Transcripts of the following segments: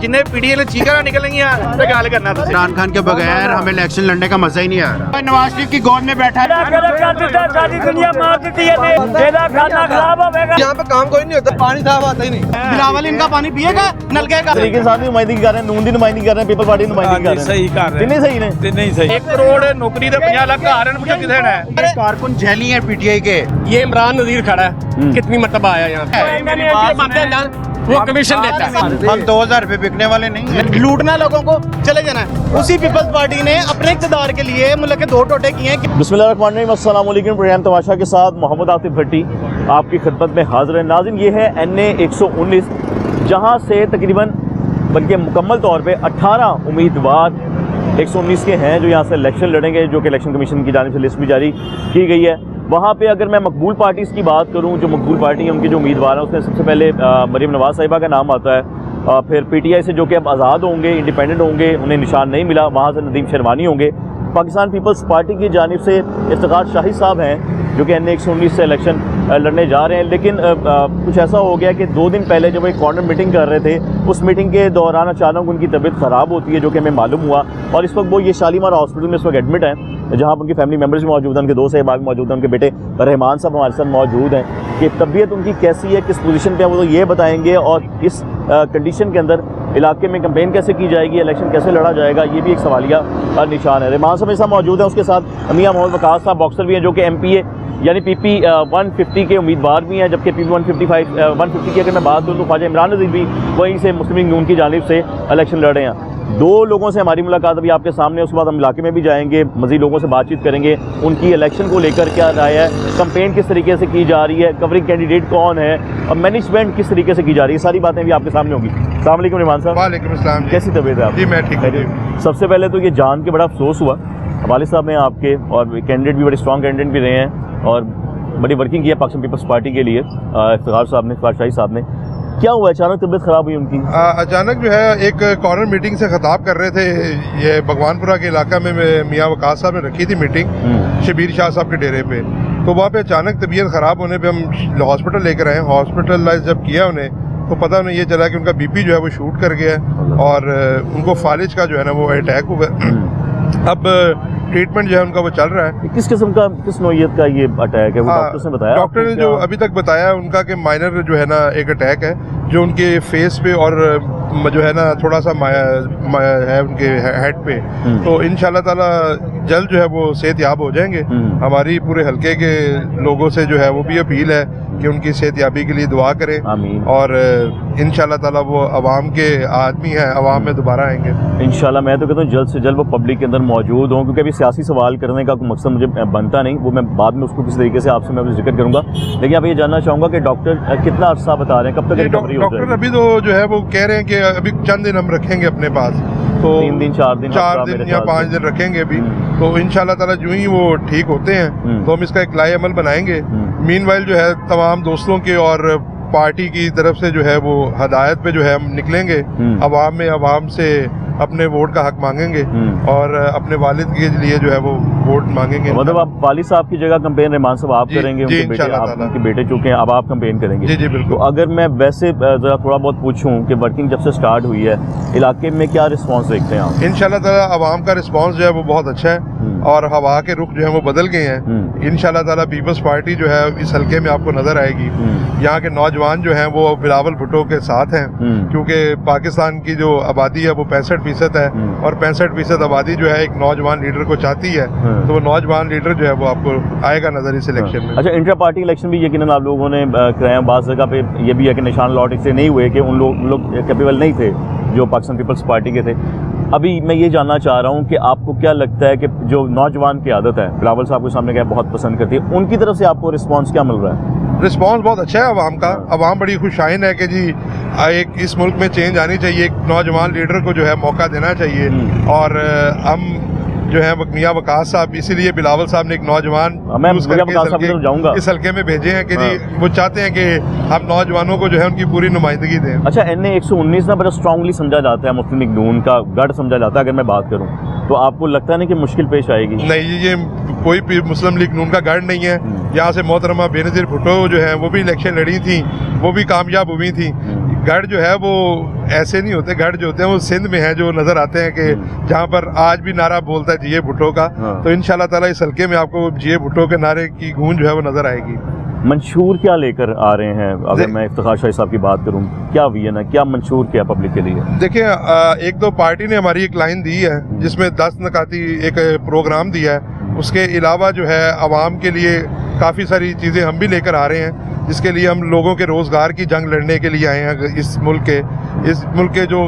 जिन्हें पीडीएल चीखा निकलेंगी गल करना। इमरान खान के बगैर हमें इलेक्शन लड़ने का मजा ही नहीं आ रहा। नवाज शरीफ की गोद में बैठा सारी दुनिया मार देती है, खाना खराब होगा। यहाँ पे काम कोई नहीं होता, पानी साफ आता ही नहीं। बिलावल इनका पानी पिएगा नलके का। तरीके साथ नुमाइंदगी कर रहे हैं, नून की नुमाइंदगी कर रहे हैं, पीपल पार्टी की नुमाइंदगी कर रहे हैं। सही कर रहे हैं, नहीं सही ने नहीं सही। 1 करोड़ नौकरी दे 50 लाख का आरन मुझे किधर है। कारकुन झेली है पीटीआई के। ये इमरान नजीर खड़ा है, कितनी मरतबा आया यहाँ पे, वो कमीशन देता है। हम 2000 रुपए बिकने वाले नहीं है। लूटना लोगों को, चले जाना है। उसी पीपल्स पार्टी ने अपने इक़्तिदार के लिए मुल्क के 2 टोटे किए हैं। बिस्मिल्लाहिर्रहमानिर्रहीम, अस्सलाम वालेकुम। प्रोग्राम तमाशा के साथ मोहम्मद आतिफ भट्टी आपकी खिदमत में हाजिर है। नाज़रीन, ये है NA 119, जहाँ से तकरीबन बल्कि मुकम्मल तौर पे 18 उम्मीदवार 119 के हैं जो यहाँ से इलेक्शन लड़ेंगे, जो कि इलेक्शन कमीशन की जानिब से लिस्ट भी जारी की गई है। वहाँ पे अगर मैं मकबूल पार्टीज़ की बात करूँ, जो मकबूल पार्टी है उनके जो उम्मीदवार हैं, उसमें सबसे पहले मरीम नवाज़ साहिबा का नाम आता है। फिर PTI से जो कि अब आज़ाद होंगे, इंडिपेंडेंट होंगे, उन्हें निशान नहीं मिला, वहाँ से नदीम शेरवानी होंगे। पाकिस्तान पीपल्स पार्टी की जानिब से इफ्तिखार शाही साहब हैं जो कि NA 119 से इलेक्शन लड़ने जा रहे हैं। लेकिन कुछ ऐसा हो गया कि 2 दिन पहले जब वो एक कॉर्नर मीटिंग कर रहे थे, उस मीटिंग के दौरान अचानक उनकी तबीयत ख़राब होती है, जो कि हमें मालूम हुआ। और इस वक्त वो ये शालीमार हॉस्पिटल में इस वक्त एडमिट हैं, जहाँ पर उनकी फैमिली मेम्बर्स भी मौजूद हैं, उनके दोस्त अहबाब मौजूद हैं, उनके बेटे रहमान साहब हमारे साथ मौजूद हैं। कि तबीयत उनकी कैसी है, किस पोजीशन पे है, वो तो ये बताएंगे। और इस कंडीशन के अंदर इलाके में कैंपेन कैसे की जाएगी, इलेक्शन कैसे लड़ा जाएगा, ये भी एक सवालिया निशान है। रहमान साहब ऐसा मौजूद है, उसके साथ मियां मोहम्मद वकास साहब बॉक्सर भी हैं, जो कि MPA यानी PP 150 के उम्मीदवार भी हैं। जबकि PP 150 की अगर मैं बात करूँ तो ख्वाजा इमरान नज़ीर भी वहीं से मुस्लिम लीग नून की जानिब से इलेक्शन लड़ रहे हैं। 2 लोगों से हमारी मुलाकात अभी आपके सामने, उसके बाद हम इलाके में भी जाएंगे, मज़ीद लोगों से बातचीत करेंगे, उनकी इलेक्शन को लेकर क्या राय है, कैंपेन किस तरीके से की जा रही है, कवरिंग कैंडिडेट कौन है और मैनेजमेंट किस तरीके से की जा रही है, सारी बातें भी आपके सामने होगी। अस्सलाम वालेकुम रहमान साहब। वालेकुम अस्सलाम। कैसी तबीयत है आप? जी मैं ठीक हूँ। सबसे पहले तो ये जान के बड़ा अफसोस हुआ, वालिद साहब हैं आपके और कैंडिडेट भी बड़े स्ट्रॉन्ग कैंडिडेट भी रहे हैं और बड़ी वर्किंग की है पाकिस्तान पीपल्स पार्टी के लिए, इफ्तिखार साहब ने, इफ्तिखार शाही साहब ने। क्या हुआ, अचानक तबीयत ख़राब हुई उनकी? अचानक जो है एक कॉर्नर मीटिंग से खिताब कर रहे थे, ये भगवानपुरा के इलाका में मियाँ वकास साहब ने रखी थी मीटिंग शबीर शाह साहब के डेरे पे। तो वहाँ पे अचानक तबीयत ख़राब होने पे हम हॉस्पिटल लेकर आए। हॉस्पिटलाइज जब किया उन्हें तो पता उन्हें ये चला कि उनका BP जो है वो शूट कर गया है और उनको फालिज का जो है ना वो अटैक हुआ। अब ट्रीटमेंट जो है उनका वो चल रहा है। किस किस्म का, किस नौइयत का ये अटैक है, वो डॉक्टर ने बताया? डॉक्टर ने जो अभी तक बताया उनका कि माइनर जो है ना एक अटैक है जो उनके फेस पे और जो है ना थोड़ा सा है उनके हेड पे। तो इंशाल्लाह ताला जल्द जो है वो सेहतयाब हो जाएंगे। हमारी पूरे हलके के लोगों से जो है वो भी अपील है कि उनकी सेहतयाबी के लिए दुआ करें। आमीन। और इंशाल्लाह ताला वो अवाम के आदमी हैं, अवाम में दोबारा आएंगे इंशाल्लाह। मैं तो कहता हूँ जल्द से जल्द वो पब्लिक के अंदर मौजूद हों, क्योंकि अभी सियासी सवाल करने का कोई मकसद मुझे बनता नहीं, वो मैं बाद में उसको किस तरीके से आपसे मैं जिक्र करूँगा। लेकिन आप ये जानना चाहूँगा कि डॉक्टर कितना अर्सा बता रहे हैं, कब तक रिकवरी हो जाएगी? डॉक्टर अभी तो जो है वो कह रहे हैं कि अभी चंद दिन हम रखेंगे अपने पास, तो 3 दिन 4 दिन या 5 दिन रखेंगे अभी। तो इंशाल्लाह ताला जो ही वो ठीक होते हैं तो हम इसका एक लाए अमल बनाएंगे। मीनवाइल जो है तमाम दोस्तों के और पार्टी की तरफ से जो है वो हदायत पे जो है हम निकलेंगे, अवाम से अपने वोट का हक मांगेंगे और अपने वालिद के लिए जो है वो वोट मांगेंगे। मतलब आप वालिद साहब की जगह कैंपेन रहमान साहब आप करेंगे, उनके बेटे चूंकि हैं, अब आप कैंपेन करेंगे? जी बिल्कुल। तो अगर मैं वैसे जरा थोड़ा बहुत पूछूं कि वर्किंग जब से स्टार्ट हुई है इलाके में क्या रिस्पांस देखते हैं आप? इंशाल्लाह ताला अवाम का रिस्पांस जो है वो बहुत अच्छा है और हवा के रुख जो है वो बदल गए हैं। इंशाल्लाह ताला पीपल्स पार्टी जो है इस हल्के में आपको नजर आएगी। यहाँ के नौजवान जो हैं वो बिलावल भुट्टो के साथ हैं, क्योंकि पाकिस्तान की जो आबादी है वो 65% है और 65% आबादी जो है एक नौजवान लीडर को चाहती है। तो वो नौजवान लीडर जो है वो आपको आएगा नजर इस इलेक्शन में। अच्छा, इंटर पार्टी इलेक्शन भी यकीनन आप लोगों ने कराया, बाज़ जगह पे ये भी है कि निशान लॉट से नहीं हुए कि उन लोग कैपेबल नहीं थे जो पाकिस्तान पीपल्स पार्टी के थे। अभी मैं ये जानना चाह रहा हूँ कि आपको क्या लगता है कि जो नौजवान की आदत है, बिलावल साहब के सामने क्या बहुत पसंद करती है, उनकी तरफ से आपको रिस्पांस क्या मिल रहा है? रिस्पांस बहुत अच्छा है अवाम का। अवाम बड़ी खुशाइन है कि जी एक इस मुल्क में चेंज आनी चाहिए, एक नौजवान लीडर को जो है मौका देना चाहिए। और हम जो है मियाँ वकास साहब, इसीलिए बिलावल साहब ने एक नौजवान इस हल्के में भेजे हैं कि जी वो चाहते हैं कि हम नौजवानों को जो है उनकी पूरी नुमाइंदगी दें। अच्छा, NA 119 ना बड़ा स्ट्रांगली समझा जाता है, मुस्लिम लीग नून का गढ़ समझा जाता है। अगर मैं बात करूँ तो आपको लगता है ना कि मुश्किल पेश आएगी? नहीं, ये कोई भी मुस्लिम लीग नून का गढ़ नहीं है। यहाँ से मोहतरमा बेनज़ीर भुट्टो जो है वो भी इलेक्शन लड़ी थी, वो भी कामयाब हुई थी। गढ़ जो है वो ऐसे नहीं होते, गढ़ जो होते हैं वो सिंध में है, जो नज़र आते हैं कि जहाँ पर आज भी नारा बोलता है जीए भुट्टो का। तो इंशाल्लाह ताला इस हल्के में आपको जीए भुट्टो के नारे की गूंज जो है वो नज़र आएगी। मंशूर क्या लेकर आ रहे हैं? अगर मैं इफ्तिखार शाही साहब की बात करूं, क्या विजन है, क्या मंशूर क्या पब्लिक के लिए? देखिए, एक तो पार्टी ने हमारी एक लाइन दी है जिसमें 10 नकाती एक प्रोग्राम दिया है। उसके अलावा जो है आवाम के लिए काफ़ी सारी चीज़ें हम भी लेकर आ रहे हैं, जिसके लिए हम लोगों के रोज़गार की जंग लड़ने के लिए आए हैं। इस मुल्क के जो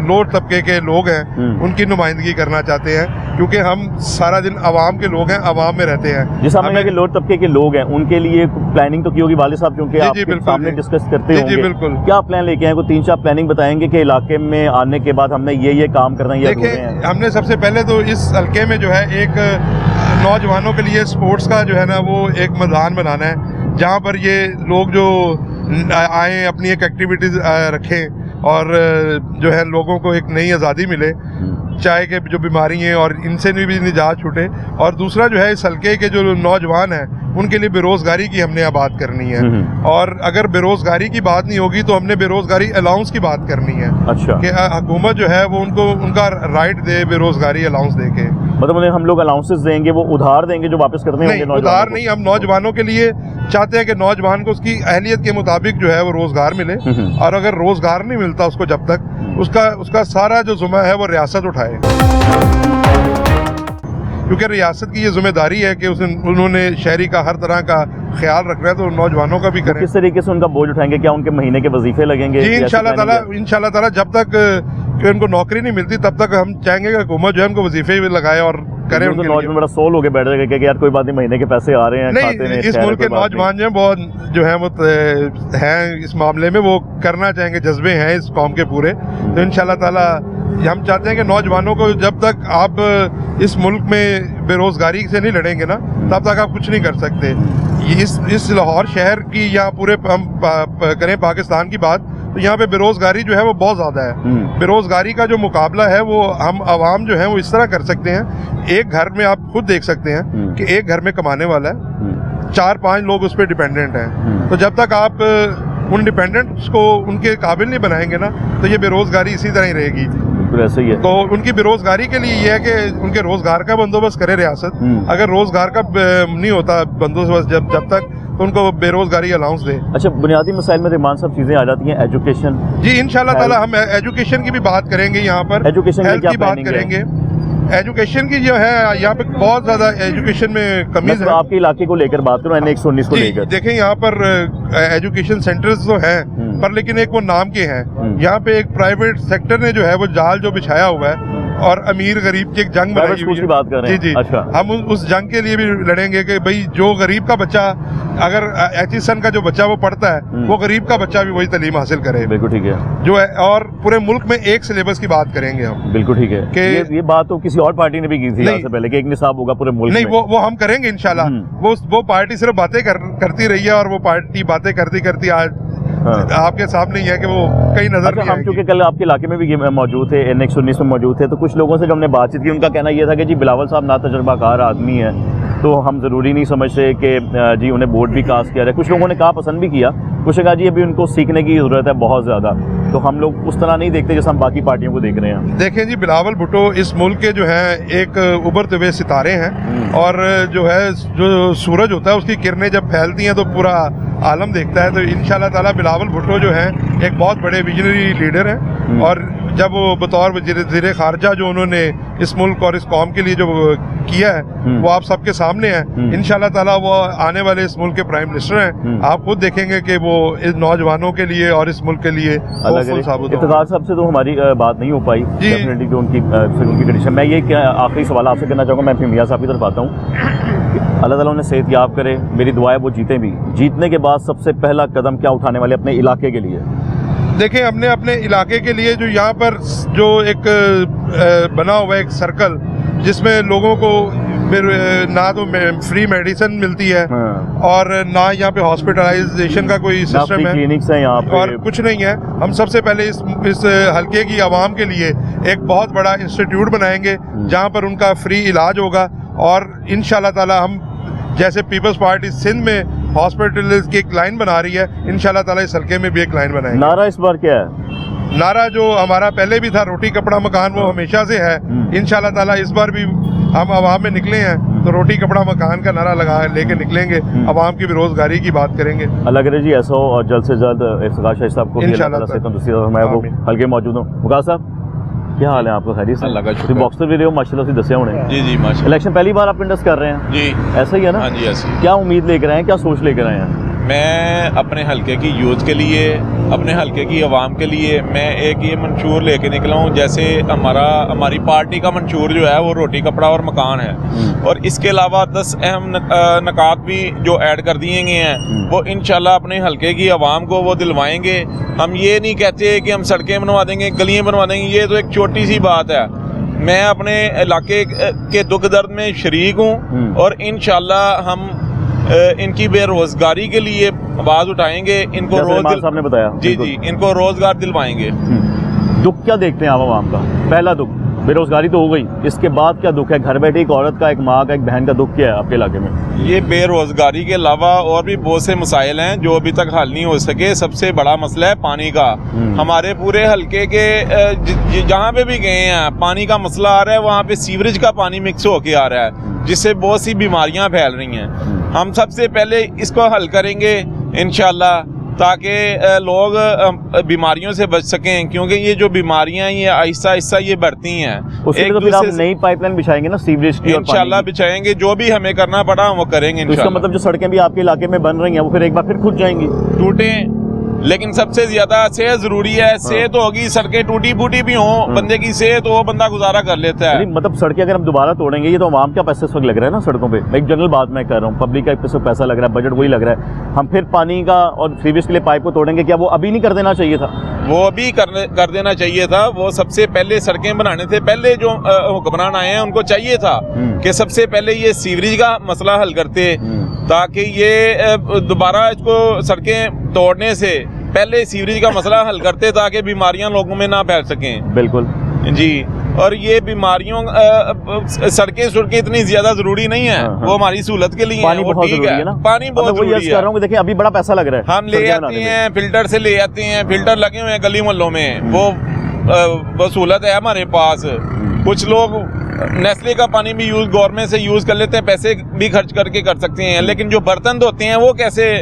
लोअर तबके के लोग हैं उनकी नुमाइंदगी करना चाहते हैं, क्योंकि हम सारा दिन आवाम के लोग हैं, आवाम में रहते हैं। जिस हमने कि लोअर तबके के लोग हैं उनके लिए प्लानिंग तो की होगी वाले साहब, क्योंकि आपके सामने डिस्कस करते होंगे। जी बिल्कुल। क्या प्लान लेके आए? कोई 3-4 प्लानिंग बताएंगे कि इलाके में आने के बाद हमने ये काम करना है? देखिए, हमने सबसे पहले तो इस हल्के में जो है एक नौजवानों के लिए स्पोर्ट्स का जो है ना वो एक मैदान बनाना है, जहाँ पर ये लोग जो आए अपनी एक एक्टिविटीज़ रखें और जो है लोगों को एक नई आज़ादी मिले, चाहे कि जो बीमारी हैं और इनसे भी निजात छूटे। और दूसरा जो है इस हल्के के जो नौजवान हैं उनके लिए बेरोज़गारी की हमने अब बात करनी है। और अगर बेरोज़गारी की बात नहीं होगी तो हमने बेरोज़गारी अलाउंस की बात करनी है। अच्छा। कि हुकूमत जो है वो उनको उनका राइट दे बेरोज़गारी अलाउंस दे के। मतलब हम लोग अलाउंसेस देंगे, वो उधार देंगे जो वापस करने होंगे? नहीं, उधार नहीं, हम नौजवानों के लिए चाहते हैं कि नौजवान को उसकी अहलियत के मुताबिक जो है वो रोज़गार मिले। और अगर रोज़गार नहीं मिलता उसको, जब तक उसका सारा जो जुम्मा है वो रियासत उठाए, क्योंकि रियासत की ये जिम्मेदारी है कि उन्होंने शहरी का हर तरह का ख्याल रखना है, तो नौजवानों का भी करें। किस तरीके से उनका बोझ उठाएंगे? क्या उनके महीने के वजीफे लगेंगे? जी इंशाल्लाह ताला जब तक उनको नौकरी नहीं मिलती तब तक हम चाहेंगे कि हुकूमत जो है उनको वजीफे भी लगाए और करें। तो नौजवान बड़ा सोल हो के बैठ जाएगा कि यार कोई बात नहीं, महीने के पैसे आ रहे हैं। नहीं, इस मुल्क के नौजवान जो है बहुत जो है वो हैं इस मामले में, वो करना चाहेंगे, जज्बे हैं इस कौम के पूरे। तो इंशाल्लाह ताला हम चाहते हैं कि नौजवानों को जब तक आप इस मुल्क में बेरोज़गारी से नहीं लड़ेंगे ना, तब तक आप कुछ नहीं कर सकते। इस लाहौर शहर की या पूरे हम करें पाकिस्तान की बात, तो यहाँ पे बेरोज़गारी जो है वो बहुत ज़्यादा है। बेरोज़गारी का जो मुकाबला है वो हम आवाम जो है वो इस तरह कर सकते हैं। एक घर में आप खुद देख सकते हैं कि एक घर में कमाने वाला है, 4-5 लोग उस पर डिपेंडेंट हैं। तो जब तक आप उन डिपेंडेंट्स को उनके काबिल नहीं बनाएंगे ना, तो ये बेरोज़गारी इसी तरह ही रहेगी। ऐसे ही है। तो उनकी बेरोज़गारी के लिए ये है कि उनके रोज़गार का बंदोबस्त करे रियासत। अगर रोज़गार का नहीं होता बंदोबस्त जब तक, तो उनको बेरोज़गारी अलाउंस दे। अच्छा, बुनियादी मसाइल में रिमान सब चीज़ें आ जाती हैं। एजुकेशन, जी इंशाल्लाह ताला हम एजुकेशन की भी बात करेंगे यहाँ पर। एजुकेशन हेल्थ की बात करेंगे। एजुकेशन की जो है यहाँ पे बहुत ज़्यादा एजुकेशन में कमी है। आपके इलाके को लेकर बात करूँ, NA-119 को लेकर देखें, यहाँ पर एजुकेशन सेंटर्स तो हैं, पर लेकिन एक वो नाम के हैं। यहाँ पे एक प्राइवेट सेक्टर ने जो है वो जाल जो बिछाया हुआ है और अमीर गरीब की एक जंग बनाई हुई है। बात कर रहे हैं। जी। अच्छा। हम उस जंग के लिए भी लड़ेंगे कि भाई जो गरीब का बच्चा, अगर एचईसन का जो बच्चा वो पढ़ता है, वो गरीब का बच्चा भी वही तालीम हासिल करे। बिल्कुल ठीक है जो है, और पूरे मुल्क में एक सिलेबस की बात करेंगे हम। बिल्कुल ठीक है कि ये बात तो किसी और पार्टी ने भी की थी इससे पहले कि एक निसाब होगा पूरे मुल्क में। नहीं, वो हम करेंगे इंशाल्लाह। वो पार्टी सिर्फ बातें करती रही है, और वो पार्टी बातें करती आज आपके सामने ही है कि वो कहीं नजर नहीं। हम चूंकि कल आपके इलाके में भी मौजूद थे, NA-119 में मौजूद थे, तो कुछ लोगों से जब हमने बातचीत की, उनका कहना यह था कि जी बिलावल साहब ना तजर्बाकार आदमी है, तो हम ज़रूरी नहीं समझते कि जी उन्हें वोट भी कास्ट किया जाए। कुछ लोगों ने कहा पसंद भी किया, कुछ ने कहा जी अभी उनको सीखने की ज़रूरत है बहुत ज़्यादा। तो हम लोग उस तरह नहीं देखते जैसे हम बाकी पार्टियों को देख रहे हैं। देखें जी, बिलावल भुट्टो इस मुल्क के जो है एक उभरते हुए सितारे हैं, और जो है जो सूरज होता है उसकी किरणें जब फैलती हैं तो पूरा आलम देखता है। तो इंशाल्लाह ताला बिलावल भुट्टो जो है एक बहुत बड़े विजनरी लीडर हैं, और जब वो बतौर वज़ीर ख़ारजा जो उन्होंने इस मुल्क और इस कौम के लिए जो किया है वो आप सबके सामने है। इंशाल्लाह ताला वो आने वाले इस मुल्क के प्राइम मिनिस्टर हैं। आप खुद देखेंगे कि वो इस नौजवानों के लिए और इस मुल्क के लिए इफ्तिखार साहब से तो हमारी बात नहीं हो पाई, डेफिनेटली जो उनकी कंडीशन। मैं ये आखिरी सवाल आपसे करना चाहूँगा, मैं फिर मियां साहब की तरफ आता हूँ। अल्लाह ताला उन्हें सेहत याब करे, मेरी दुआ है वो जीते भी। जीतने के बाद सबसे पहला कदम क्या उठाने वाले अपने इलाके के लिए? देखें, हमने अपने इलाके के लिए जो यहाँ पर जो एक बना हुआ एक सर्कल, जिसमें लोगों को ना तो फ्री मेडिसिन मिलती है, और ना यहाँ पे हॉस्पिटलाइजेशन का कोई सिस्टम है, क्लिनिक्स है यहाँ पे, और कुछ नहीं है। हम सबसे पहले इस हल्के की आवाम के लिए एक बहुत बड़ा इंस्टीट्यूट बनाएंगे जहाँ पर उनका फ्री इलाज होगा, और इंशाल्लाह ताला हम जैसे पीपल्स पार्टी सिंध में हॉस्पिटल की एक लाइन बना रही है, इंशाल्लाह ताला इस हल्के में भी एक लाइन बनाएंगे। नारा इस बार क्या है? नारा जो हमारा पहले भी था, रोटी कपड़ा मकान, वो हमेशा से है। इंशाल्लाह ताला इस बार भी हम आवाम में निकले हैं तो रोटी कपड़ा मकान का नारा लगा लेके निकलेंगे, आवाम की बेरोजगारी की बात करेंगे। अल्लाह करे जी ऐसा हो और जल्द से जल्द इफ्तिखार शाही साहब को इंशाल्लाह से तंदुरुस्ती मैं वो हल्के मौजूद हूँ। मुकास साहब क्या हाल है आपका? खैरियत से? अल्लाह का शुक्र। बॉक्सर भी रहे हो माशाल्लाह से दसिया होने। जी जी माशाल्लाह। इलेक्शन पहली बार आप कंटेस्ट कर रहे हैं? जी ऐसा ही है ना? हाँ जी ऐसे। क्या उम्मीद लेकर आए हैं, क्या सोच लेकर आए हैं? मैं अपने हलके की यूथ के लिए, अपने हलके की आवाम के लिए मैं एक ये मंशूर लेके निकला हूँ। जैसे हमारी पार्टी का मंशूर जो है वो रोटी कपड़ा और मकान है, और इसके अलावा 10 अहम नकात भी जो ऐड कर दिए गए हैं वो इंशाल्लाह अपने हलके की आवाम को वो दिलवाएंगे। हम ये नहीं कहते कि हम सड़कें बनवा देंगे, गलियाँ बनवा देंगे, ये तो एक छोटी सी बात है। मैं अपने इलाके के दुख दर्द में शरीक हूँ और इंशाल्लाह हम इनकी बेरोजगारी के लिए आवाज उठाएंगे, इनको साहब ने बताया। जी जी, इनको रोजगार दिलवाएंगे। दुख क्या देखते हैं आप आवाम का? पहला दुख बेरोजगारी तो हो गई, इसके बाद क्या दुख है? घर बैठे एक औरत का, एक माँ का, एक बहन का दुख क्या है आपके इलाके में? ये बेरोजगारी के अलावा और भी बहुत से मसाइल हैं जो अभी तक हल नहीं हो सके। सबसे बड़ा मसला है पानी का। हमारे पूरे हलके के जहाँ पे भी गए हैं पानी का मसला आ रहा है, वहाँ पे सीवरेज का पानी मिक्स होके आ रहा है, जिससे बहुत सी बीमारियां फैल रही हैं। हम सबसे पहले इसको हल करेंगे इंशाल्लाह, ताकि लोग बीमारियों से बच सकें, क्योंकि ये जो बीमारियां ये आहिस्ता आहिस्ता ये बढ़ती हैं। एक दूसरे आप नई पाइपलाइन बिछाएंगे ना सीवरेज की? इंशाल्लाह बिछाएंगे, जो भी हमें करना पड़ा वो करेंगे। तो इसका मतलब जो सड़कें भी आपके इलाके में बन रही हैं वो फिर एक बार फिर खुद जाएंगी, टूटे। लेकिन सबसे ज्यादा सेहत जरूरी है। सेहत होगी, सड़कें टूटी फूटी भी हों, बंदे की सेहत हो, बंदा गुजारा कर लेता है। मतलब सड़कें अगर हम दोबारा तोड़ेंगे, ये तो आवाम का पैसा इस वक्त लग रहा है ना सड़कों पे। एक जनरल बात मैं कर रहा हूँ, पब्लिक का इस वक्त पैसा लग रहा है, बजट वही लग रहा है। हम फिर पानी का और सीवरेज के लिए पाइप को तोड़ेंगे, क्या वो अभी नहीं कर देना चाहिए था? वो अभी कर देना चाहिए था। वो सबसे पहले सड़कें बनाने से पहले जो हुक्मरान आए हैं उनको चाहिए था कि सबसे पहले ये सीवरेज का मसला हल करते, ताकि ये दोबारा इसको सड़कें तोड़ने से पहले सीवरेज का मसला हल करते, ताकि बीमारियां लोगों में ना फैल सकें। बिल्कुल जी। और ये बीमारियों सड़कें इतनी ज्यादा जरूरी नहीं है, वो हमारी सहूलत के लिए पानी बहुत जरूरी है ना। पानी बहुत जरूरी है। कह रहा हूँ देखिए अभी बड़ा पैसा लग रहा है, हम ले आते हैं फिल्टर से, ले आते हैं फिल्टर लगे हुए हैं गली मोहल्लों में, वो सहूलत है हमारे पास। कुछ लोग नेस्ले का पानी भी यूज गवर्नमेंट से यूज कर लेते हैं, पैसे भी खर्च करके कर सकते हैं, लेकिन जो बर्तन धोते हैं वो कैसे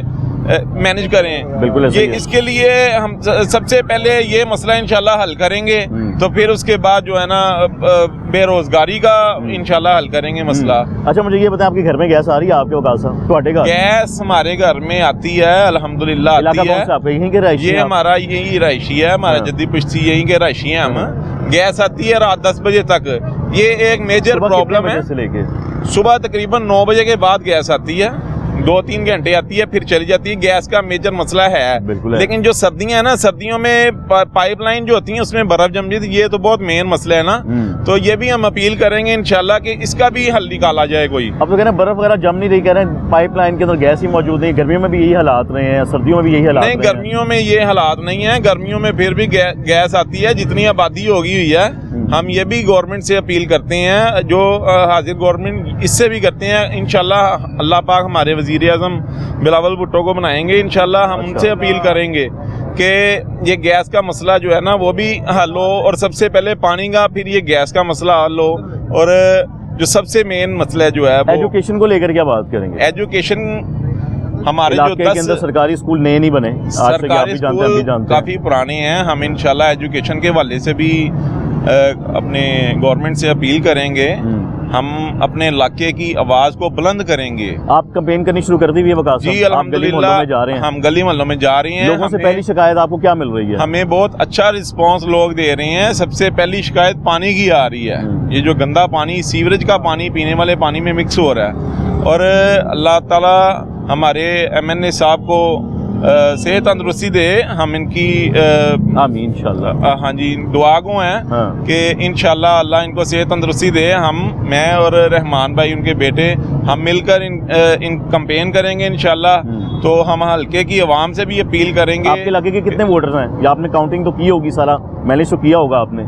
मैनेज करें? बिल्कुल ये इसके लिए हम सबसे पहले ये मसला इंशाल्लाह हल करेंगे, तो फिर उसके बाद जो है ना बेरोजगारी का इंशाल्लाह हल करेंगे मसला। अच्छा मुझे ये बताएं, आपके घर में गैस आ रही है आपके वकाल साहब? ਤੁਹਾਡੇ घर गैस हमारे घर में आती है अल्हम्दुलिल्लाह, आती है। यहीं के रहायशी? ये हमारा यही रहायशी है, हमारा जद्दी पुश्ती यहीं के रहायशी है हम। गैस आती है रात 10 बजे तक। ये एक मेजर प्रॉब्लम है। सुबह तकरीबन 9 बजे के बाद गैस आती है, 2-3 घंटे आती है फिर चली जाती है। गैस का मेजर मसला है। लेकिन जो सर्दियां है ना, सर्दियों में पाइपलाइन जो होती है उसमें बर्फ जम जाती है, ये तो बहुत मेन मसला है ना। तो ये भी हम अपील करेंगे इंशाल्लाह कि इसका भी हल निकाला जाए कोई। अब तो कह रहे हैं बर्फ वगैरह जम नहीं रही, कह रहे हैं पाइपलाइन के अंदर गैस ही मौजूद नहीं। गर्मियों में भी यही हालात रहे हैं, सर्दियों में भी यही हालात? नहीं, गर्मियों में ये हालात नहीं है। गर्मियों में फिर भी गैस आती है, जितनी आबादी होगी हुई है। हम ये भी गवर्नमेंट से अपील करते हैं, जो हाजिर गवर्नमेंट इससे भी करते हैं। इंशाल्लाह अल्लाह पाक हमारे वजीर आज़म बिलावल भुट्टो को बनाएंगे, इंशाल्लाह हम उनसे अपील करेंगे कि ये गैस का मसला जो है ना वो भी हल हो, और सबसे पहले पानी का, फिर ये गैस का मसला हल हो। और जो सबसे मेन मसला जो है वो एजुकेशन को लेकर क्या बात करेंगे? एजुकेशन हमारे जो 10 सरकारी स्कूल नए नहीं बने, सरकारी स्कूल काफी पुराने हैं। हम इंशाल्लाह एजुकेशन के हवाले से भी अपने गवर्नमेंट से अपील करेंगे। हम अपने इलाके की आवाज को बुलंद करेंगे। आप कैंपेन करनी शुरू कर दी हुई है वकास साहब? जी अल्हम्दुलिल्लाह हम गली मोहल्लों में जा रहे हैं। लोगों से पहली शिकायत आपको क्या मिल रही है? हमें बहुत अच्छा रिस्पांस लोग दे रहे हैं। सबसे पहली शिकायत पानी की आ रही है। ये जो गंदा पानी, सीवरेज का पानी पीने वाले पानी में मिक्स हो रहा है। और अल्लाह ताला हमारे MNA साहब को सेहत तंदुरुस्ती दे। हम इनकी आमीन इंशाल्लाह। हाँ जी, दुआ गो हैं कि इंशाल्लाह अल्लाह इनको सेहत तंदुरुस्ती दे। मैं और रहमान भाई उनके बेटे हम मिलकर इन कैंपेन करेंगे इंशाल्लाह। तो हम हल्के की आवाम से भी अपील करेंगे। आपके इलाके के कितने वोटर हैं? या आपने काउंटिंग तो की होगी, सारा मैनेज तो किया होगा आपने?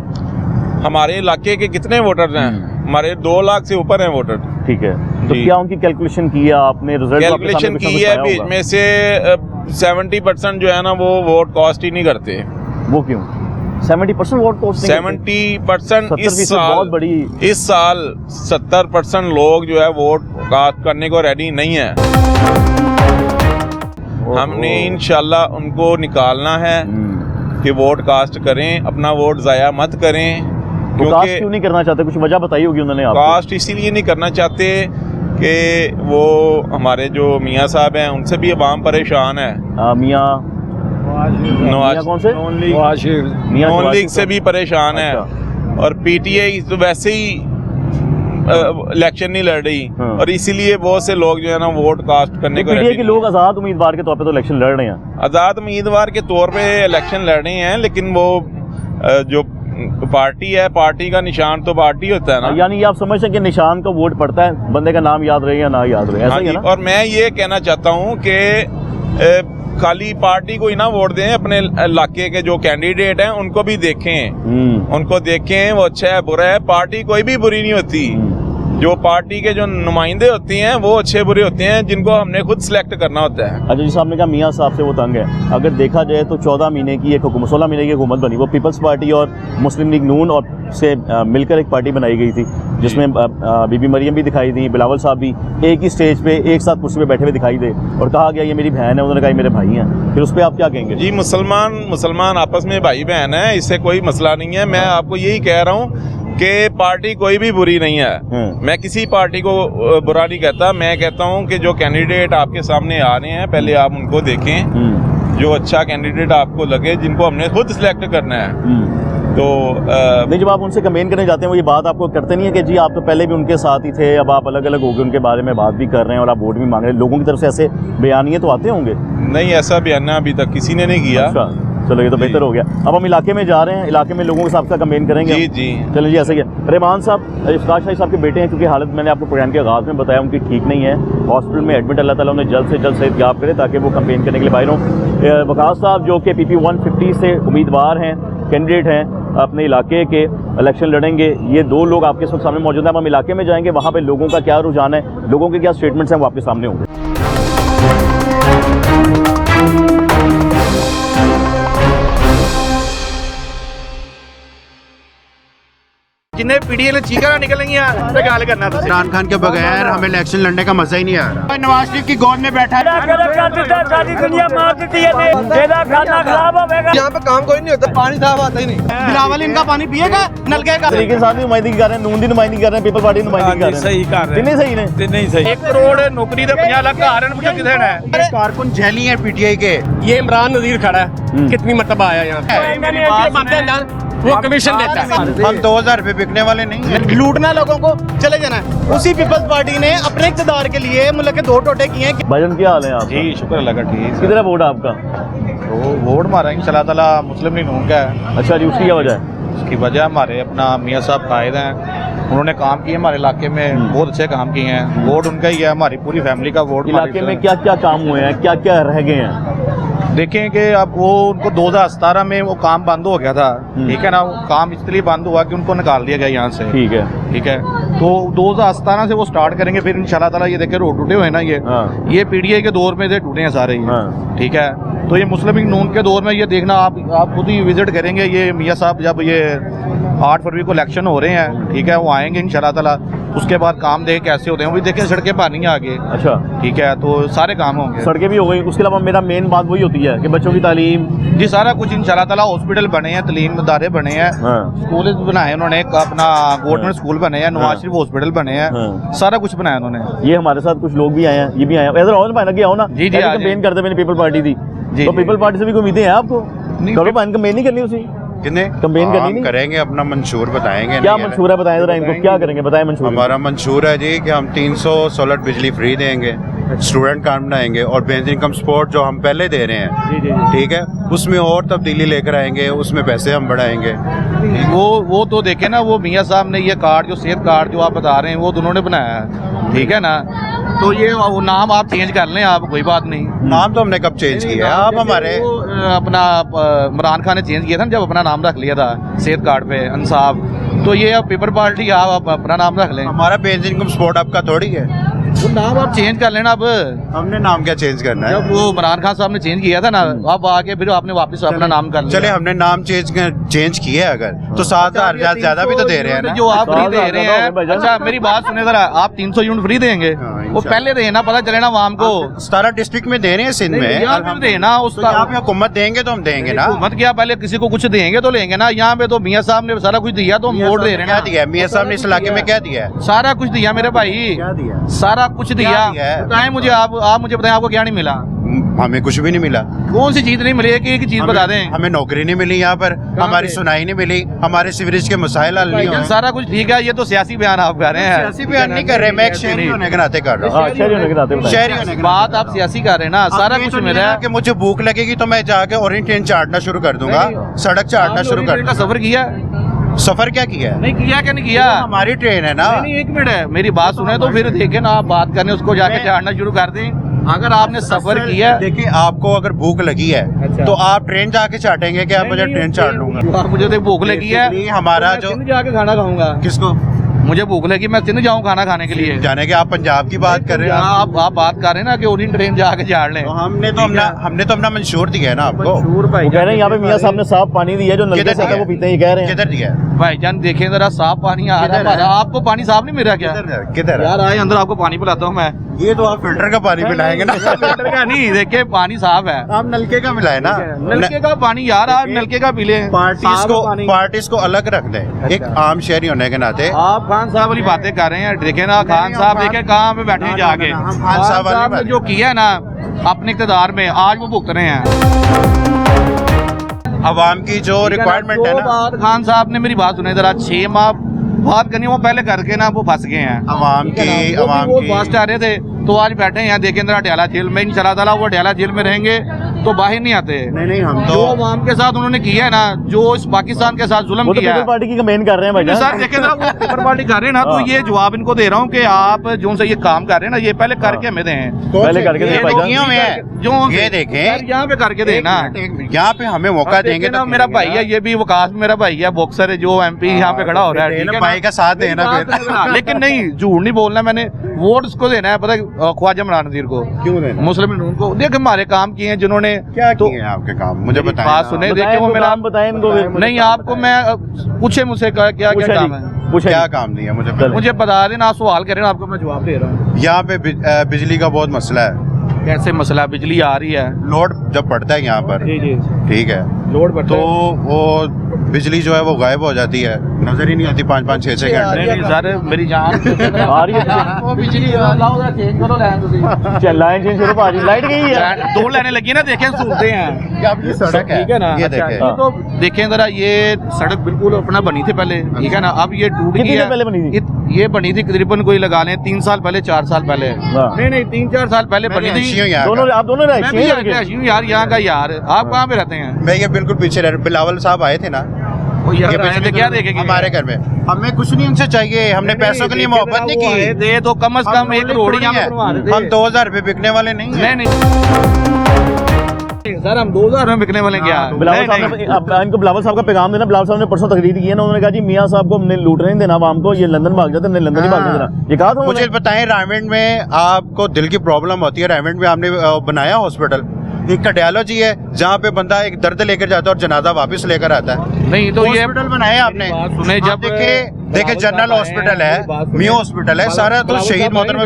हमारे इलाके के कितने वोटर हैं? हमारे 2 लाख से ऊपर हैं वोटर। ठीक है, तो जी। क्या उनकी कैलकुलेशन की है आपने? रिजल्ट कैलकुलेशन की है, बीच में से 70% जो है ना वो वोट कास्ट ही नहीं करते। वो क्यों 70% वोट कॉस्ट? 70% बहुत बड़ी। इस साल 70% लोग जो है वोट कास्ट करने को रेडी नहीं है। हमने इंशाल्लाह उनको निकालना है कि वोट कास्ट करें, अपना वोट जाया मत करें। वो कास्ट क्यों नहीं करना चाहते? कुछ वजह बताई होगी उन्होंने आपको? कास्ट इसीलिए नहीं करना चाहते कि वो हमारे जो मियाँ साहब हैं उनसे भी अवाम परेशान है। मियाँ नवाज कौन से? नून लीग से भी परेशान है, और पीटीआई तो वैसे ही इलेक्शन नहीं लड़ रही, हाँ। और इसीलिए बहुत से लोग जो है ना वोट कास्ट करने को पीटीआई ready के नहीं लोग आज़ाद उम्मीदवार के तौर पे तो इलेक्शन लड़ रहे हैं। आज़ाद उम्मीदवार के तौर पे इलेक्शन लड़ रहे हैं, लेकिन वो जो पार्टी है, पार्टी का निशान तो पार्टी होता है ना। यानी ये आप समझते हैं कि निशान का वोट पड़ता है, बंदे का नाम याद रहे या ना याद रहे, ऐसा हाँ ही है जी, ना? और मैं ये कहना चाहता हूँ कि खाली पार्टी को ही ना वोट दें, अपने इलाके के जो कैंडिडेट हैं उनको भी देखें, उनको देखें वो अच्छा है बुरा है। पार्टी कोई भी बुरी नहीं होती, जो पार्टी के जो नुमाइंदे होते हैं वो अच्छे बुरे होते हैं, जिनको हमने खुद सिलेक्ट करना होता है। अच्छा जी, साहब ने कहा मियाँ साहब से वो तंग है। अगर देखा जाए तो 14 महीने की एक हुकूमत, 16 महीने की हुकूमत बनी, वो पीपल्स पार्टी और मुस्लिम लीग नून और से मिलकर एक पार्टी बनाई गई थी, जिसमें बीबी मरियम भी दिखाई दी, बिलावल साहब भी एक ही स्टेज पे एक साथ कुर्सी पे बैठे हुए दिखाई दे, और कहा गया ये मेरी बहन है, उन्होंने कहा ये मेरे भाई हैं। फिर उस पर आप क्या कहेंगे? जी, मुसलमान आपस में भाई बहन है, इससे कोई मसला नहीं है। मैं आपको यही कह रहा हूँ कि पार्टी कोई भी बुरी नहीं है। मैं किसी पार्टी को बुरा नहीं कहता। मैं कहता हूं कि जो कैंडिडेट आपके सामने आ रहे हैं पहले आप उनको देखें, जो अच्छा कैंडिडेट आपको लगे, जिनको हमने खुद सिलेक्ट करना है। तो नहीं, जब आप उनसे कमेंट करने जाते हैं वो ये बात आपको करते नहीं है कि जी आप तो पहले भी उनके साथ ही थे, अब आप अलग अलग हो गए, उनके बारे में बात भी कर रहे हैं और आप वोट भी मांग रहे हैं, लोगों की तरफ से ऐसे बयानिए तो आते होंगे? नहीं, ऐसा बयाना अभी तक किसी ने नहीं किया। अच्छा, चलो ये तो बेहतर हो गया। अब हम इलाके में जा रहे हैं, इलाके में लोगों के साथ कमेंट करेंगे। जी जी, चलिए जी, ऐसा ही है। रहमान साहब, इफ्तार शाही साहब के बेटे हैं, क्योंकि हालत मैंने आपको प्रोग्राम के आगाज़ में बताया उनकी ठीक नहीं है, हॉस्पिटल में एडमिट। अल्लाह ताला उन्हें जल्द से जल्द सेहत याब करे ताकि वो कैंपेन करने के लिए बाहर हों। वकास साहब जो कि PP 150 से उम्मीदवार हैं, कैंडिडेट हैं, अपने इलाके के इलेक्शन लड़ेंगे। ये दो लोग आपके इस वक्त सामने मौजूद हैं। हम इलाके में जाएंगे, वहाँ पे लोगों का क्या रुझान है, लोगों के क्या स्टेटमेंट्स हैं, वो आपके सामने होंगे। जिन्हें पीडीए चीखा निकलेंगे गल करना। इमरान खान के बगैर हमें इलेक्शन लड़ने का मजा ही नहीं आ रहा। नवाज शरीफ की गोद में बैठा है, सारी दुनिया मार देती है, तेरा खाना खराब होगा। यहाँ पे काम कोई नहीं होता, पानी साफ आता ही नहीं। बिलावल इनका पानी पिएगा नलके का। तरीके से साथ नुमाइंदगी कर रहे हैं, नून की नुमाइंदगी कर रहे हैं, पीपल पार्टी की नुमाइंदगी कर रहे हैं। सही कर रहे हैं, कितने सही ने? नहीं सही। 1 करोड़ नौकरी तो 50 लाख आ रहे हैं, किधर है? कारकुन झेली है पीटीआई के। ये इमरान नजीर खड़ा है, कितनी मरतबा आया यहाँ, वो कमीशन देता है। हम 2000 रुपए बिकने वाले नहीं हैं। लूटना लोगों को, चले जाना है। उसी पीपल्स पार्टी ने अपने इक़्तिदार के लिए मुल्क के 2 टोटे किए हैं। भाईजान क्या हाल है आप? जी शुक्र अल्लाह का, ठीक। किधर है वोट आपका? तो वोट हमारा इंशाल्लाह ताला मुस्लिम लीग नून का है। अच्छा जी, उसकी क्या वजह है? उसकी वजह हमारे अपना मियाँ साहब कायद हैं, उन्होंने काम किए हमारे इलाके में, बहुत अच्छे काम किए हैं। वोट उनका ही है, हमारी पूरी फैमिली का वोट। इलाके में क्या क्या काम हुए हैं, क्या क्या रह गए हैं? देखें कि अब वो उनको 2017 में वो काम बंद हो गया था, ठीक है ना। वो काम इसलिए बंद हुआ कि उनको निकाल दिया गया यहाँ से, ठीक है। ठीक है। तो 2017 से वो स्टार्ट करेंगे, फिर इंशाल्लाह ताला ये देखे रोड टूटे हुए हैं ना, ये पीडीआई के दौर में से टूटे हैं सारे ही, ठीक है। तो ये मुस्लिम लीग नून के दौर में ये देखना आप खुद ही विजिट करेंगे। ये मियाँ साहब जब ये 8 फरवरी को इलेक्शन हो रहे हैं, ठीक है, वो आएंगे इंशाल्लाह ताला, उसके बाद काम देख कैसे होते हैं। वो भी देखें, सड़कें बनी आगे, अच्छा, ठीक है, तो सारे काम होंगे। सड़कें भी हो गई। उसके अलावा मेरा मेन बात वही होती है कि बच्चों की तालीम, जी सारा कुछ इंशाल्लाह ताला, हॉस्पिटल बने हैं, तालीम इदारे बने हैं, स्कूल बनाए उन्होंने, एक अपना गवर्नमेंट स्कूल बने हैं, नवाज शरीफ हॉस्पिटल बने हैं, सारा कुछ बनाया उन्होंने। ये हमारे साथ कुछ लोग भी आए हैं, ये भी आए हैं। इधर आओ ना, भाई आओ ना। जी जी, कैंपेन करते मैंने पीपल पार्टी थी, तो पीपल पार्टी से भी कोई उम्मीदें हैं आपको? करो भाई, कैंपेन नहीं करनी उसी कंपेन करनी नहीं करेंगे, अपना मंशूर बताएंगे। क्या मंशूर है, बताएं जरा इनको, क्या करेंगे, बताएं मंशूर। हमारा मंशूर है जी कि हम 300 सोलर बिजली फ्री देंगे, स्टूडेंट कार्ड बनाएंगे, और बेसिक इनकम सपोर्ट जो हम पहले दे रहे हैं, ठीक है, उसमें और तब्दीली लेकर आएंगे, उसमें पैसे हम बढ़ाएंगे। वो तो देखे ना, वो मियाँ साहब ने ये कार्ड, जो सेहत कार्ड जो आप बता रहे हैं, वो दोनों ने बनाया है, ठीक है ना। तो ये नाम आप चेंज कर लें, आप कोई बात नहीं। नाम तो हमने कब चेंज किया? आप हमारे अपना इमरान खान ने चेंज किया था ना, जब अपना नाम रख लिया था सेहत कार्ड पे, इंसाफ, तो ये अब पेपर पार्टी आप अपना नाम रख लें, हमारा बेंजीन इनकम स्पोर्ट आपका थोड़ी है। वो नाम आप चेंज कर लेना। अब हमने नाम क्या चेंज करना है? जब वो इमरान खान साहब ने चेंज किया था ना, अब आके फिर आपने वापस अपना नाम कर लिया। चले हमने नाम चेंज किया है अगर तो 7,000 ज्यादा भी तो दे रहे हैं ना। जो आप फ्री दे रहे हैं। अच्छा मेरी बात सुने जरा, आप 300 यूनिट फ्री देंगे, वो पहले देना, पता चले ना आवाम को। 17 डिस्ट्रिक्ट में दे रहे हैं सिंध में, देना तो उसका यहाँ पे हुकूमत देंगे तो हम देंगे ना। हुकूमत क्या, पहले किसी को कुछ देंगे तो लेंगे ना। यहाँ पे तो मियाँ साहब ने सारा कुछ दिया, तो हम वोट दे रहे हैं क्या ना। दिया मियाँ साहब ने इस इलाके में? क्या दिया है? सारा कुछ दिया मेरे भाई, क्या दिया? सारा कुछ दिया। दिया है? बताएं मुझे, आप मुझे बताएं आपको क्या नहीं मिला? हमें कुछ भी नहीं मिला। कौन सी चीज नहीं मिली? एक चीज बता दें। हमें नौकरी नहीं मिली यहाँ पर, हमारी सुनाई नहीं मिली, हमारे सीवरेज के मसाइल हल नहीं हुए। सारा कुछ ठीक है, ये तो सियासी बयान आप कर रहे हैं। सियासी बयान नहीं कर रहे, मैं एक शहरी होने के नाते कर रहा हूँ। शहरी होने के नाते बताएं। शहरी होने के बात आप सियासी कर रहे हैं ना, सारा कुछ मिला है। कि मुझे भूख लगेगी तो मैं जाके ओरेंज ट्रेन चाटना शुरू कर दूंगा, सड़क चाटना शुरू कर का दूंगा। सफर किया? सफर क्या किया है? नहीं किया, क्या नहीं किया? हमारी ट्रेन है ना। नहीं, एक मिनट है, मेरी बात सुने तो फिर देखे ना, आप बात करने उसको जाके चाटना शुरू कर दें। अगर आपने सफर किया, देखिए आपको अगर भूख लगी है तो आप ट्रेन जाके चाटेंगे कि आप मुझे ट्रेन चाट लूंगा? मुझे तो भूख लगी है, Basically हमारा जो जाके खाना खाऊंगा। किसको मुझे भूख लगी, मैं सिंध जाऊँ खाना खाने के लिए। जाने के? आप पंजाब की बात कर रहे हैं। आप बात कर रहे हैं ना कि ओरियन ट्रेन जाके झाड़ लें। तो हमने तो अपना मंशूर दिया है ना आपको। मंशूर भाई, वो कह रहे हैं यहाँ पे मियाँ साहब ने साफ पानी दिया, जो नलके से आता है वो पीते हैं, ये कह रहे हैं। किधर दिया है? भाईजान देखें जरा, साफ पानी आ रहा है। आपको पानी साफ नहीं मिल रहा क्या? किधर है? यार आए अंदर, आपको पानी पिलाता हूँ मैं। ये तो आप फिल्टर का पानी पिलाएंगे ना। फिल्टर का नहीं, देखिए पानी साफ है। आप नलके का मिलाए ना। नलके का पानी यार, आप नलके का पी लें। पार्टीज को अलग रख दें, एक आम शहरी होने के नाते। आप खान साहब वाली बातें कर रहे हैं, देखे ना खान साहब, देखे कहाँ पे बैठे हैं जाके। खान साहब ने जो किया है ना अपने इक़्तिदार में, आज वो भुगत रहे हैं। अवाम की जो रिक्वायरमेंट है ना। खान साहब ने मेरी बात सुने जरा, 6 माह बात करनी वो पहले करके ना वो फंस गए हैं। अवाम की फास्ट आ रहे थे तो आज बैठे हैं यहाँ, देखें जरा अडयाला जेल में, इंशाल्लाह ताला वो अडयाला जेल में रहेंगे तो बाहर नहीं आते। नहीं हम जो अवाम के साथ उन्होंने किया है ना, जो इस पाकिस्तान के साथ जुल्म वो तो किया पीपल है, पार्टी की कमेंट कर रहे हैं भाई सर देखें जरा, वो पेपर पार्टी कर रहे हैं ना, तो ये जवाब इनको दे रहा हूँ कि आप जो से ये काम कर रहे हैं ना, ये पहले करके हमें दें। पहले करके दें भाईजान। जो ये देखें, यहाँ पे करके देना, यहाँ पे हमें मौका देंगे ना। मेरा भाई है, ये भी वकास मेरा भाई है, बॉक्सर है, जो MP यहाँ पे खड़ा हो रहा है, ठीक है भाई का साथ देना फिर। लेकिन नहीं, झूठ नहीं बोलना, मैंने वोट उसको देना है, पता है, ख्वाजा इमरान नज़ीर को, क्यों देना? मुस्लिम लीग को। देख हमारे काम किए हैं जिन्होंने, क्या तो किए हैं आपके काम मुझे बताएं। बात सुने, देखिए वो मेरा बताएं इनको। नहीं, आपको मैं पूछे मुझसे क्या क्या काम है, क्या काम दिया मुझे बता देना। आप सवाल करें ना, आपको मैं जवाब दे रहा हूँ। यहाँ पे बिजली का बहुत मसला है। कैसे मसला? बिजली आ रही है, लोड जब पड़ता है यहाँ पर, ठीक है, लोड पड़ता तो वो बिजली जो है वो गायब हो जाती है, नजर ही नहीं आती 5-5, 6-6 घंटे। नहीं सर, मेरी जान आ रही है वो बिजली लाओ जरा चेंज करो लाइन। चल लाइन चेंज करो भाजी, लाइट गई है। 2 लाइनें लगी ना, देखें सूरते हैं। अब ये सड़क है, ठीक है ना? ये अच्छा, देखें। ये तो देखें जरा, ये सड़क बिल्कुल अपना बनी थी पहले, ठीक है ना, अब ये टूट गई कितनी है। देर पहले बनी थी? ये बनी थी तकरीबन कोई लगा लें 3 साल पहले, 4 साल पहले। हाँ। नहीं 3-4 साल पहले बनी थी। दोनों आप दोनों मैं भी रहायशी हूँ यार, यहाँ का यार। आप कहाँ पे रहते हैं? मैं ये बिल्कुल पीछे रह, बिलावल साहब आए थे ना, वो ये यार आए पिछले थे, क्या दिनों देखेंगे हमारे घर में। हमें कुछ नहीं उनसे चाहिए, हमने पैसों के लिए मोहब्बत नहीं की। दे तो कम से कम 1 करोड़ यहाँ पे बनवा देते। हम 2000 रुपए बिकने वाले नहीं हैं। नहीं सर, हम 2000 में बिकने वाले क्या? बिलावल साहब ने, अब इनको बिलावल साहब का पैगाम देना। बिलावल साहब ने परसों तकरीर की है ना, उन्होंने कहा जी मियाँ साहब को हमने लूट नहीं देना आवाम को, ये लंदन भाग जाते, लंदन ही भागने देना, ये कहा था। मुझे बताएं, रायमंड में आपको दिल की प्रॉब्लम होती है, रायमंड में आपने बनाया हॉस्पिटल, एक कार्डियोलॉजी है जहाँ पे बंदा एक दर्द लेकर जाता है और जनाजा वापस लेकर आता है। नहीं तो ये हॉस्पिटल बनाया आपने, सुने जब देखे जनरल हॉस्पिटल है, मियो हॉस्पिटल है, सारा तो शहीद मोहतरम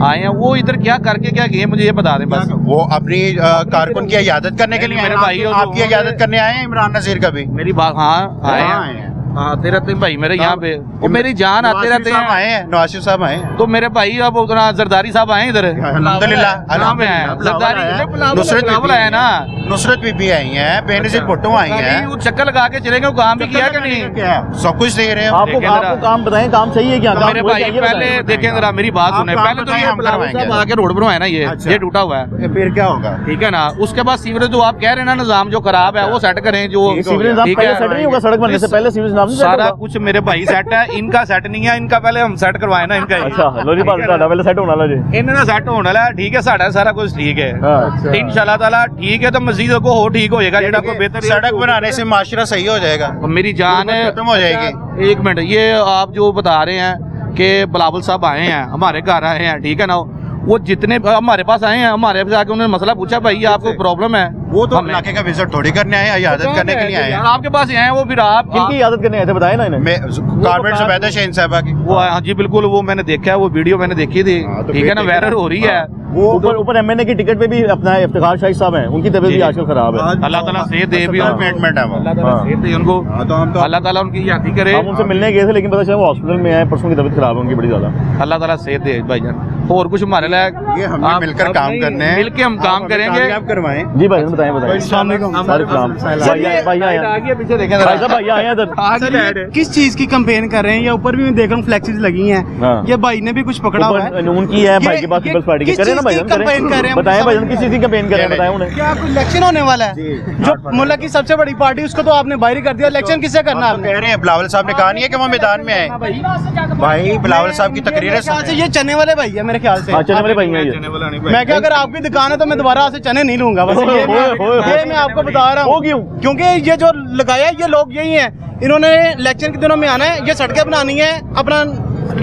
आए हैं। वो इधर क्या करके क्या किए मुझे ये बता दें बस। वो अपनी कारकुन की इयादत करने के लिए मेरे आए हैं। भाई हो, आपकी इयादत करने आए हैं इमरान नज़ीर का भी। मेरी बात, हाँ आए हैं, आते रहते हैं भाई मेरे यहाँ पे, वो मेरी जान आते रहते हैं। आए हैं, नवाज साहब आए हैं, तो मेरे भाई अब उतना जरदारी साहब आए इधर, अल्हम्दुलिल्लाह। कहाँ पे हैं? जरदारी नुसरत बिलावल आया ना, नुसरत बीबी आई हैं, बेनजीर भुट्टो आई हैं। वो चक्कर लगा के चले गए, काम भी किया कि नहीं? सब कुछ दे रहे हैं। आपको काम बताएं, काम सही है क्या? तो मेरे भाई पहले देखें जरा, मेरी बात सुने, पहले तो ये बिलावल साहब आके रोड पर है ना, ये टूटा हुआ है, फिर क्या होगा? ठीक है ना। उसके बाद सीवरेज जो आप कह रहे हैं ना, निजाम जो खराब है वो सेट करें, जो सीवरेज निजाम पहले सेट नहीं होगा, सड़क बनने से पहले सीवरेज नाम से सारा कुछ मेरे भाई सेट है, इनका सेट नहीं है, इनका पहले हम सेट करवाए ना इनका। अच्छा लो जी भाई ਤੁਹਾਡਾ ਪਹਿਲੇ ਸੈੱਟ ਹੋਣ ਵਾਲਾ ਜੀ इन्होंने सेट होने वाला है, ठीक है, साढ़ा सारा कुछ ठीक है हाँ। इंशाल्लाह ताला ठीक है, तो मजीद को हो ठीक होएगा, जेड़ा कोई बेहतर सड़क बनाने से माशरा सही हो जाएगा, मेरी जान है खत्म हो जाएगी। एक मिनट, ये आप जो बता रहे हैं कि बिलावल साहब आए हैं, हमारे घर आए हैं, ठीक है ना, वो जितने हमारे पास आए हैं, हमारे पास आके उन्होंने मसला पूछा, भाई आपको प्रॉब्लम है, वो तो इलाके का विजिट थोड़ी करने आए हैं, इयादत करने के लिए आए हैं। आपके पास आए हैं, वो फिर आप किनकी इजाजत करने आए थे बताए ना इन्हें मैं कारपेट से पैदा शहीन साहबा की वो हाँ जी बिल्कुल, वो मैंने देखा है, वो वीडियो मैंने देखी थी, ठीक है ना, वायरल हो रही है। वो ऊपर एमएनए की टिकट पे भी अपना इफ्तिखार शाही साहब हैं, उनकी तबीयत भी आजकल खराब है। अल्लाह ताला सेहत दे भी, ट्रीटमेंट है वो। अल्लाह ताला सेहत दे उनको, अल्लाह ताला उनकी यादी करे। हम उनसे मिलने गए थे लेकिन पता चला वो हॉस्पिटल में आए, परसों की तबीयत खराब है उनकी बड़ी ज्यादा। अल्लाह ताला सेहत दे भाईजान। और कुछ हमारे लिए ये हमने आप- मिलकर काम करने हैं, मिलके हम काम करेंगे। आप करवाएं। जी भाई बताएं बताएं। सारे सलाम भाई आए आगे पीछे देखें भाई साहब भाई आए इधर। सर, ये किस चीज की कंपेन कर रहे हैं? या ऊपर भी मैं देख रहा हूँ फ्लैक्सीज लगी हैं, हाँ। ये भाई ने भी कुछ पकड़ा हुआ है। नून की है भाई ये- के पास ये पीपल्स पार्टी की किस करें ना चीज़ भाई की campaign कर रहे हैं? बताएं मुझे भाई किस चीज की कैंपेन कर रहे हैं बताएं उन्हें। क्या कोई इलेक्शन होने वाला है? जो मुल्क की सबसे बड़ी पार्टी, उसको तो आपने बाहर ही कर दिया। इलेक्शन किससे करना आप तो आपने? कह रहे हैं बिलावल साहब ने कहा नहीं है कि वो मैदान में आए। भाई बिलावल साहब की तकरीरें मेरे ख्याल से ये चने वाले भाई है, मेरे ख्याल से। हाँ चलने वाले भाई हैं ये। मैं क्या, अगर आपकी दुकान है तो मैं दोबारा से चने नहीं लूंगा, बस ये मैं आपको बता रहा वो हूँ। क्यों? क्योंकि ये जो लगाया है, ये लोग यही हैं, इन्होंने इलेक्शन के दिनों में आना है, ये सड़कें बनानी है, अपना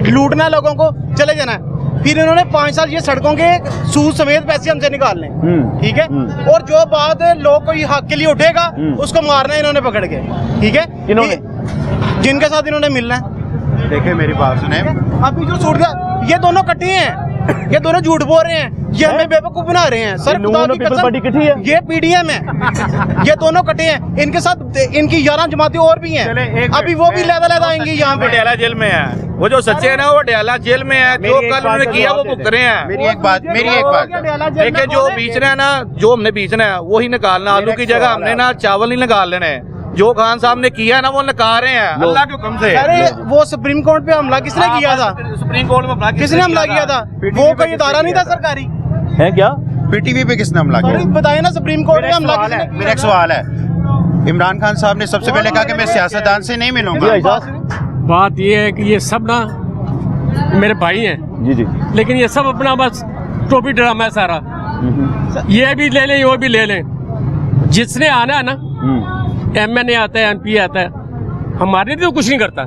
लूटना है लोगों को, चले जाना है। फिर इन्होंने 5 साल ये सड़कों के सूद समेत पैसे हमसे निकालने, ठीक है। और जो बात लोग कोई हक के लिए उठेगा, उसको मारना है इन्होंने पकड़ के, ठीक है। इन्होंने? जिनके साथ इन्होंने मिलना है। देखिए मेरी बात सुने, अभी जो सूट का, ये दोनों कट्टे हैं, ये दोनों झूठ बोल रहे हैं, ये हमें बेवकूफ बना रहे हैं। सर खुदा की पीपल्स पार्टी कसम, कितनी है? ये पीडीएम है, ये दोनों कट्टे हैं, इनके साथ इनकी 11 जमातें और भी हैं, अभी वो भी लैदा आएंगी यहाँ पे। पटियाला जेल में है, वो जो सच्चे है ना, वो पटियाला जेल में है, जो कल उन्होंने किया वो भुगत रहे हैं। मेरी एक बात देखिए जो बेचना है ना, जो हमने बेचना है वही निकालना, आलू की जगह हमने ना चावल नहीं निकाल लेने हैं। जो खान साहब ने किया है ना, वो निकाल रहे हैं अल्लाह के हुक्म से। अरे वो सुप्रीम कोर्ट पे हमला किसने किया था? सुप्रीम कोर्ट में किसने हमला किया था? वो कोई इदारा नहीं था सरकारी। है क्या? पीटीवी पे किसने हमला किया? अरे बताए ना, सुप्रीम कोर्ट पे हमला किसने किया? मेरा एक सवाल है, इमरान खान साहब ने सबसे पहले कहा कि मैं सियासतदान से नहीं मिलूंगा। बात ये है कि ये सब ना मेरे भाई हैं, जी जी लेकिन ये सब अपना बस टोपी ड्रामा है सारा। ये भी ले लें, वो भी ले लें, जिसने आना है ना, एमएनए आता है, एमपी आता है, हमारे लिए तो कुछ नहीं करता।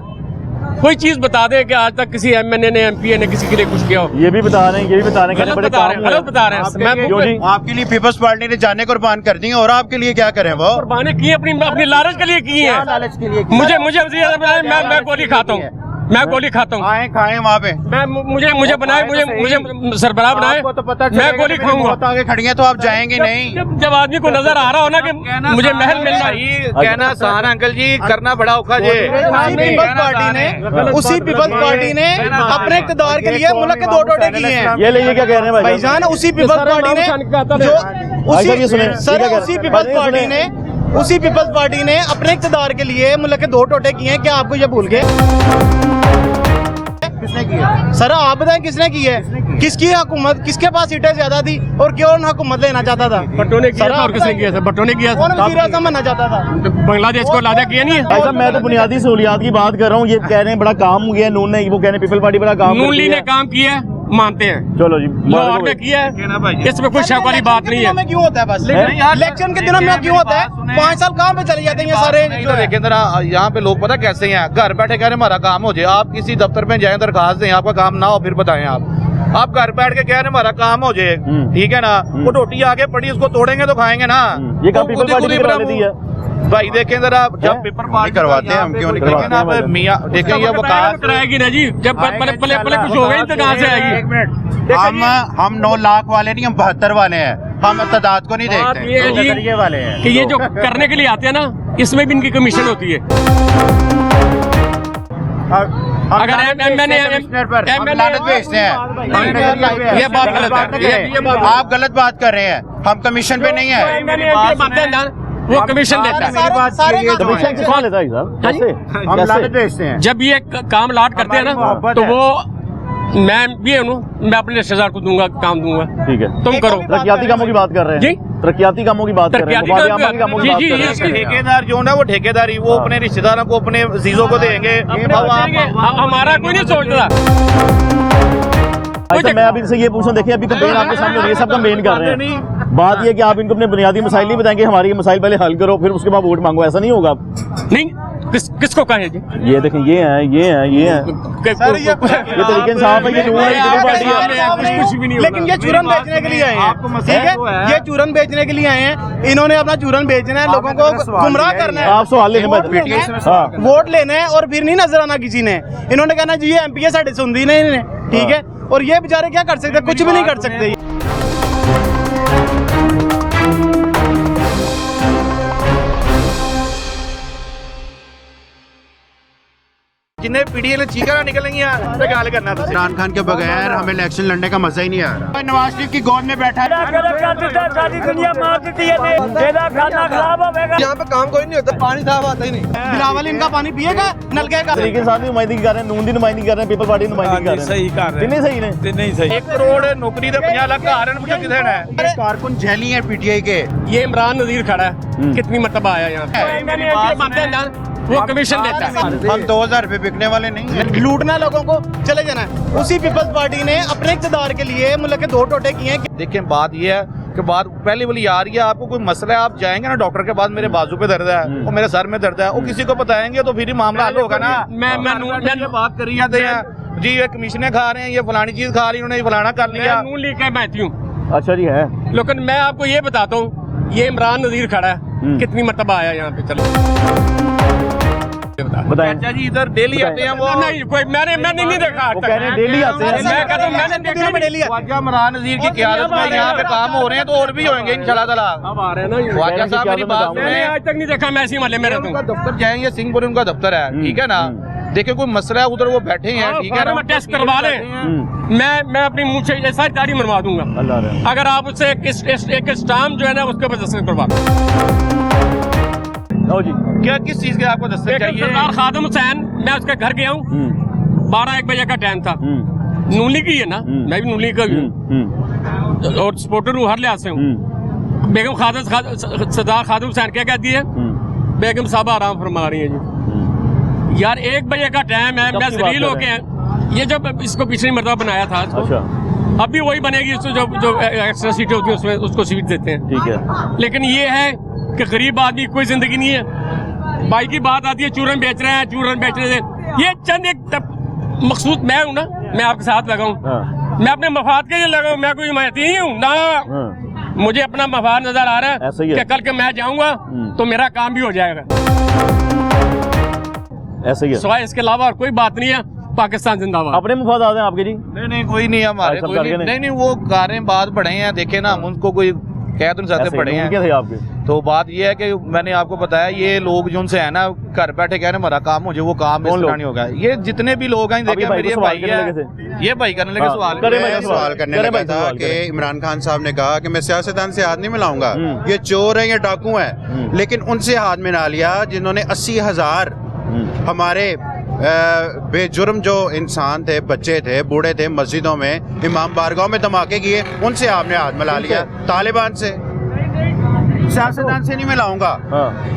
कोई चीज बता दे कि आज तक किसी एमएनए ने, एमपी ने किसी के लिए कुछ किया हो। ये भी बता रहे हैं, ये भी बता रहे हैं, गलत बड़े बता रहे काम हैं, गलत बता रहे हैं। मैं क्यों जी? आपके लिए पीपल्स पार्टी ने जाने कुर्बान कर दी है, और आपके लिए क्या करें वो? कुर्बानी की अपनी लालच के लिए की है। लालच के लिए मुझे मैं गोली खाता हूँ, मैं गोली खाता हूँ। आए खाएं वहाँ पे, मैं मुझे बनाए, मुझे सरबराह बनाए, मैं गोली खाऊंगा। आगे खड़ी हैं तो आप जाएंगे नहीं। जब आदमी को नजर आ रहा हो ना कि मुझे महल मिलना है, कहना आसान है अंकल जी, करना बड़ा औखा जी। उसी पीपल्स पार्टी ने अपने इक़्तिदार के लिए मुल्क के 2 टोटे किए हैं। ये ले, ये क्या कह रहे हैं भाई? भाईजान, उसी पीपल्स पार्टी ने भाई साहब ये सुने, सर ये क्या उसी कह रहे हैं? पीपल्स पार्टी ने अपने इक़्तिदार के लिए मुल्क के 2 टोटे किए हैं। क्या आपको ये भूल गए? किसने किया? सर आप बताएं किसने की है? किसकी हुकूमत, किसके पास सीटें ज्यादा थी और क्यों हुकूमत लेना चाहता था? भट्टो ने किया था और किसने किया था? भट्टो ने किया कौन था। वज़ीर आज़म बनना चाहता था? बांग्लादेश को लादा किया नहीं है। भाई साहब मैं तो बुनियादी सहूलियात की बात कर रहा हूँ, ये कह रहे हैं बड़ा काम हो गया नून ने, वो कह रहे हैं पीपल पार्टी बड़ा काम नून करती लीग ने है। काम किया है, मानते हैं। चलो जी लाहौर में किया है, इसमें कोई शक वाली बात नहीं है। में क्यों होता है? बस इलेक्शन के दिनों में क्यों होता है? 5 साल कहाँ पे चले जाते हैं ये सारे? तो देखें जरा, यहाँ पे लोग पता कैसे हैं, घर बैठे कह रहे हमारा काम हो जाए। आप किसी दफ्तर में जाएं, दरखास्त दें, आपका काम ना हो फिर बताएं आप घर बैठ के कह रहे हमारा काम हो जाए, ठीक है ना। वो रोटी आगे पड़ी, उसको तोड़ेंगे तो खाएंगे ना। ये काम पीपल पार्टी ने करा लेती है। भाई देखें जरा, जब पेपर पार्टी करवाते हैं, हम क्यों नहीं देखें ना करवाते हैं? मियाँ देखें ये वकालत कराएगी ना जी, जब पले कुछ हो गई तो कहाँ से आएगी? हम 9 लाख वाले नहीं, हम 72 वाले हैं, हम तादाद को नहीं बात देखते। ये है जी वाले हैं कि ये जो करने के लिए आते हैं ना, इसमें भी इनकी कमीशन होती है। अगर मैंने लानत भेजते हैं, ये बात गलत है, ये बात आप गलत बात कर रहे हैं। हम कमीशन पे नहीं है, वो कमीशन देता है। कमीशन किसका लेता है साहब? कैसे? हम लानत भेजते हैं। जब ये काम लाट करते हैं ना, तो वो मैं भी हूँ, मैं अपने रिश्तेदार को दूंगा, काम दूंगा, ठीक है, तुम करो। तरक्याती कामों की बात कर रहे हैं जी। तरक्याती कामों की बात कर रहे हैं, तरक्याती मुफाद आमा के कामों की बात जी, कर जी, रहे हैं। ठेकेदार जो ना वो ठेकेदारी वो अपने रिश्तेदारों को अपने अजीजों को देंगे। हमारा कोई नहीं सोचता। अच्छा मैं अभी इनसे ये पूछूं, देखिए अभी कंपेन आपके सामने हो रही है, सब कंपेन कर रहे हैं, बात ये कि आप इनको अपने बुनियादी मसाइल नहीं बताएंगे, हमारी मसाइल पहले हल करो फिर उसके बाद वोट मांगो, ऐसा नहीं होगा। नहीं किसको कहे जी? ये देखें, ये हैं ये तरीके इंसाफ है, ये जो है ये पार्टी है। कुछ भी नहीं लेकिन ये चूरन बेचने के लिए आए हैं, ठीक है, ये चूरन बेचने के लिए आए हैं, इन्होंने अपना चूरन बेचना है, लोगों को गुमराह करना है, आप सवाल लेने वोट लेना है और फिर नहीं नजर आना किसी ने। इन्होंने कहना जी ये एमपी साढ़े सुनती नहीं इन्हें, ठीक है, और ये बेचारे क्या कर सकते, कुछ भी नहीं कर सकते। जिन्हें पीडीए ने चीखा निकलेंगी गल करना। इमरान खान के बगैर हमें इलेक्शन लड़ने का मजा ही नहीं आ रहा। नवाज शरीफ की गोद में बैठा है, सारी दुनिया मार देती है, तेरा खाना खराब होगा। यहाँ पे काम कोई नहीं होता, पानी साफ आता ही नहीं। बिलावल इनका पानी पिएगा नलके का। तरीके साथ नुमाइंदगी कर रहे हैं, नून की नुमाइंदगी कर रहे हैं, पीपल पार्टी की नुमाइंदगी कर रहे हैं, सही कर रहे हैं, सही ने नहीं सही। 1 करोड़ नौकरी दे 50 लाख का मुझे किधर है। कारकुन झेली है पीटीआई के। ये इमरान नजीर खड़ा है, कितनी मरतबा आया यहाँ, वो कमीशन देता है। हम 2000 रुपए बिकने वाले नहीं है। लूटना लोगों को, चले जाना है। उसी पीपल्स पार्टी ने अपने इक़्तिदार के लिए मुल्क के 2 टोटे किए हैं। देखिए बात ये है कि बात पहले वाली आ रही है, आपको कोई मसला है आप जाएंगे ना डॉक्टर के पास, मेरे बाजू पे दर्द है और मेरे सर में दर्द है, वो किसी को बताएंगे तो फिर ही मामला हल होगा ना। मैं बात कर जाते हैं जी, ये कमीशनें खा रहे हैं, ये फलानी चीज खा रही, उन्होंने फलाना कर लिया। नून लीग का मैं हूँ। अच्छा जी है, लेकिन मैं आपको ये बताता हूँ, ये इमरान नजीर खड़ा है, कितनी मरतबा आया यहाँ पे। चलो बताएं। चाचा जी इधर डेली आते हैं वो। नहीं कोई मैंने नहीं देखा। वो कह रहे हैं डेली आते हैं। मैं कहता हूँ मैंने देखा भी डेली ख्वाजा इमरान नजीर की क़यादत में यहाँ पे काम हो रहे हैं तो और भी होंगे इंशाल्लाह ताला। अब आ रहे हैं ना ख्वाजा साहब मेरी बात मैंने सुने, आज तक नहीं देखा, मैं इसी महल्ले में रहता उनका हूँ। दफ्तर जाएंगे, सिंहपुरी उनका दफ्तर है, ठीक है ना। देखिए कोई मसला है उधर वो बैठे हैं, ठीक है ना, टेस्ट करवा लें, मैं अपनी मुंह से ये सारी दाढ़ी मनवा दूंगा अल्लाह रहे। अगर आप उससे एक स्टाम्प जो है ना उसके ऊपर दस्तखत करवा दें। लो जी, क्या किस चीज के आपको दस्तखत चाहिए? सरदार खादिम हुसैन, मैं उसके घर गया हूँ, 12-1 बजे का टाइम था, नूली की है ना, मैं भी नूली का भी हूँ और सपोर्टर हूँ, हर लिहाज से हूँ। बेगम सरदार खादिम हुसैन क्या कहती है, बेगम साहबा आराम फरमा रही है जी। यार 1 बजे का टाइम है, मैं जलील हो के ये जब इसको पिछली मरतबा बनाया था, अब भी वही बनेगी, जो एक्स्ट्रा सीटें होती हैं उसमें उसको सीट देते हैं, ठीक है। लेकिन ये है कि गरीब आदमी कोई जिंदगी नहीं है। भाई की बात आती है चूरन बेच रहे हैं, चूरन बेचने से ये चंद एक मकसूद मैं हूँ ना, मैं आपके साथ लगाऊं, मैं अपने मफाद के लिए लगाऊं, मैं कोई हिमायती ही हूँ ना, मुझे अपना मफाद नजर आ रहा है कि कल के मैं जाऊंगा तो मेरा काम भी हो जाएगा, ऐसे ही है। सिवाय इसके अलावा और कोई बात नहीं है। पाकिस्तान जिंदाबाद। अपने मुफादात हैं आपके जी? नहीं कोई नहीं है हमारे, कोई नहीं वो कारें बात पढ़े हैं, देखे ना, हम उनको कोई कह तो नहीं सकते पढ़े हैं। थे आपके? तो बात ये है कि मैंने आपको बताया, ये लोग जो उनसे है ना घर बैठे कह रहे हमारा काम हो जाए, वो काम नहीं होगा। ये जितने भी लोग हैं, देखिए मेरे भाई है, ये भाई करने लगे सवाल करने लगा था कि इमरान खान साहब ने कहा कि मैं सियासतदान से हाथ नहीं मिलाऊंगा, ये चोर है, ये डाकू है, लेकिन उनसे हाथ मिला लिया जिन्होंने 80,000 हमारे बेजुर्म जो इंसान थे, बच्चे थे, बूढ़े थे, मस्जिदों में इमाम बारगाह में धमाके किए, उनसे आपने हाथ मिला लिया। तालिबान से, सियासतदान से नहीं मिलाऊंगा,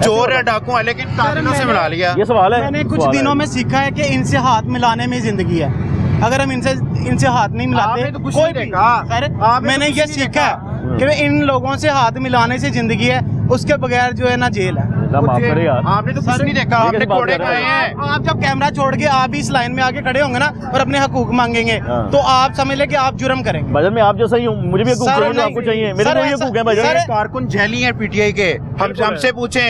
चोर है, डाकू है, लेकिन तालिबान से मिला लिया। ये सवाल है। मैंने कुछ दिनों में सीखा है कि इनसे हाथ मिलाने में जिंदगी है। अगर हम इनसे हाथ नहीं मिलाते, कोई भी, मैंने ये सीखा है कि इन लोगों से हाथ मिलाने से जिंदगी है, उसके बगैर जो है ना जेल है। आपने तो कुछ नहीं देखा, आपने कोड़े खाए हैं। आप जब कैमरा छोड़ के आप इस लाइन में आके खड़े होंगे ना और अपने हकूक मांगेंगे तो आप समझ ले कि आप जुर्म करेंगे। भाईजान मैं आप जैसा ही हूँ, मुझे भी हकूक चाहिए, आपको चाहिए, मेरे को ये हकूक है भाईजान। कारकुन झेली है पीटीआई के, हमसे पूछें,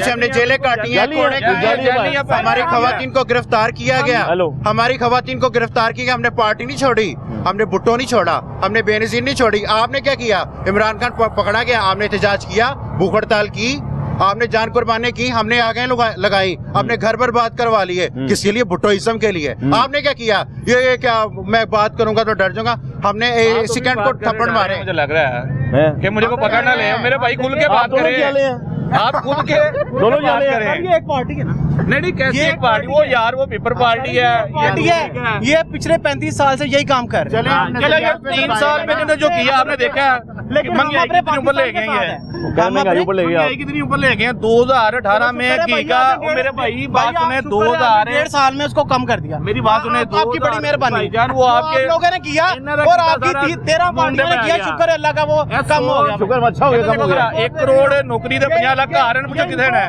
हमने जेलें काटी हैं, कोड़े खाए, हमारी खवातीन को गिरफ्तार किया गया, हमारी खवातीन को गिरफ्तार किया, हमने पार्टी नहीं छोड़ी, हमने भुट्टो नहीं छोड़ा, हमने बेनजीर नहीं छोड़ी। आपने क्या किया? इमरान खान पकड़ा गया, आपने एहतजाज किया, भूख हड़ताल की, आपने जान कुर्बानी की, हमने आगे लगाई, अपने घर बर्बाद करवा लिए, किसके लिए? भुट्टोइज्म के लिए। आपने क्या किया? ये क्या मैं बात करूंगा तो डर जाऊंगा, हमने सेकंड को थप्पड़ मारे। मुझे लग रहा है कि मुझे को पकड़ना ले, मेरे भाई खुल के बात करे। आप खुद के दोनों जाने बात करें। ये एक पार्टी है ना, नहीं कैसे ये एक पार्टी, वो यार वो पेपर पार्टी है, पार्टी है। ये पिछले 35 साल से यही काम कर रहे हैं। चले गए 3 साल में इन्होंने जो किया आपने देखा है, लेकिन हम महंगाई अपने कितनी ऊपर ले गए पाकिस्तान हैं, के साथ हैं। महंगाई ऊपर ले गए महंगाई कितनी ऊपर ले गए हैं। 2018 में की का, मेरे भाई बात सुने, 1.5 साल में उसको कम कर दिया। मेरी बात सुने, आपकी बड़ी मेहरबानी भाईजान, वो आपके लोगों ने किया और आपकी 13 पार्टियों ने किया, शुक्र है अल्लाह का वो कम हो गया। शुक्र अच्छा हो गया, कम हो गया। 1 करोड़ नौकरी दे 50 लाख का मुझे कितने है